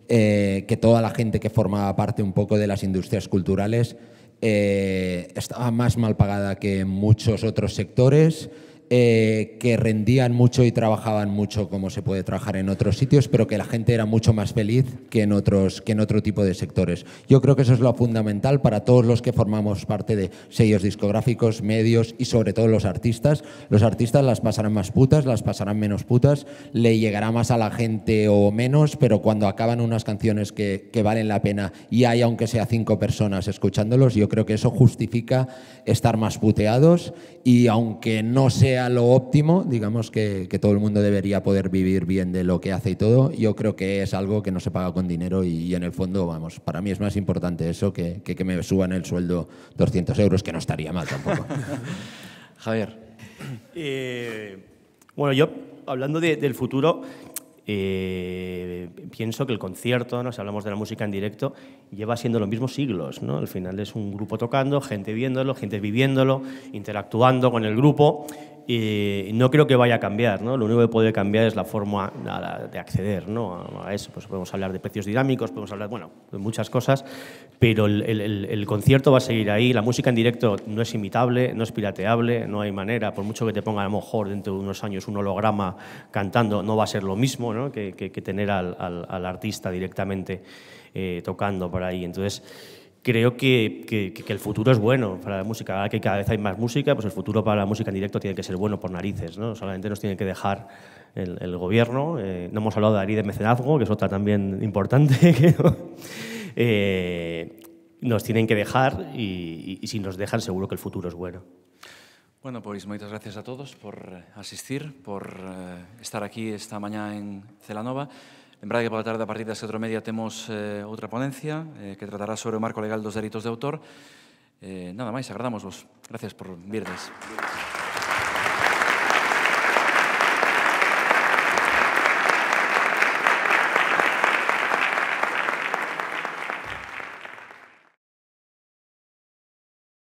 que toda la gente que formaba parte un poco de las industrias culturales estaba más mal pagada que en muchos otros sectores, que rendían mucho y trabajaban mucho como se puede trabajar en otros sitios, pero que la gente era mucho más feliz que en otro tipo de sectores. Yo creo que eso es lo fundamental para todos los que formamos parte de sellos discográficos, medios y sobre todo los artistas. Los artistas las pasarán más putas, las pasarán menos putas, le llegará más a la gente o menos, pero cuando acaban unas canciones que valen la pena y hay aunque sea 5 personas escuchándolos, yo creo que eso justifica estar más puteados y aunque no sea lo óptimo, digamos que todo el mundo debería poder vivir bien de lo que hace y todo, yo creo que es algo que no se paga con dinero y en el fondo, vamos, para mí es más importante eso que me suban el sueldo 200 euros, que no estaría mal tampoco. Javier. Bueno, yo, hablando del futuro, pienso que el concierto, ¿no? Si hablamos de la música en directo, lleva siendo los mismos siglos, ¿no? Al final es un grupo tocando, gente viéndolo, gente viviéndolo, interactuando con el grupo. No creo que vaya a cambiar, ¿no? Lo único que puede cambiar es la forma de acceder, ¿no? A eso. Pues podemos hablar de precios dinámicos, podemos hablar, bueno, de muchas cosas, pero el concierto va a seguir ahí. La música en directo no es imitable, no es pirateable, no hay manera. Por mucho que te ponga a lo mejor dentro de unos años un holograma cantando, no va a ser lo mismo, ¿no? que tener al artista directamente tocando por ahí. Entonces, creo que el futuro es bueno para la música. Ahora que cada vez hay más música, pues el futuro para la música en directo tiene que ser bueno por narices, ¿no? Solamente nos tiene que dejar el gobierno. No hemos hablado de ARI de mecenazgo, que es otra también importante. Nos tienen que dejar y si nos dejan seguro que el futuro es bueno. Bueno, pois moitas gracias a todos por asistir, por estar aquí esta mañá en Celanova. Lembrade que pola tarde a partir das 4:30 temos outra ponencia que tratará sobre o marco legal dos delitos de autor. Nada máis, agradamos vos. Gracias por virdes.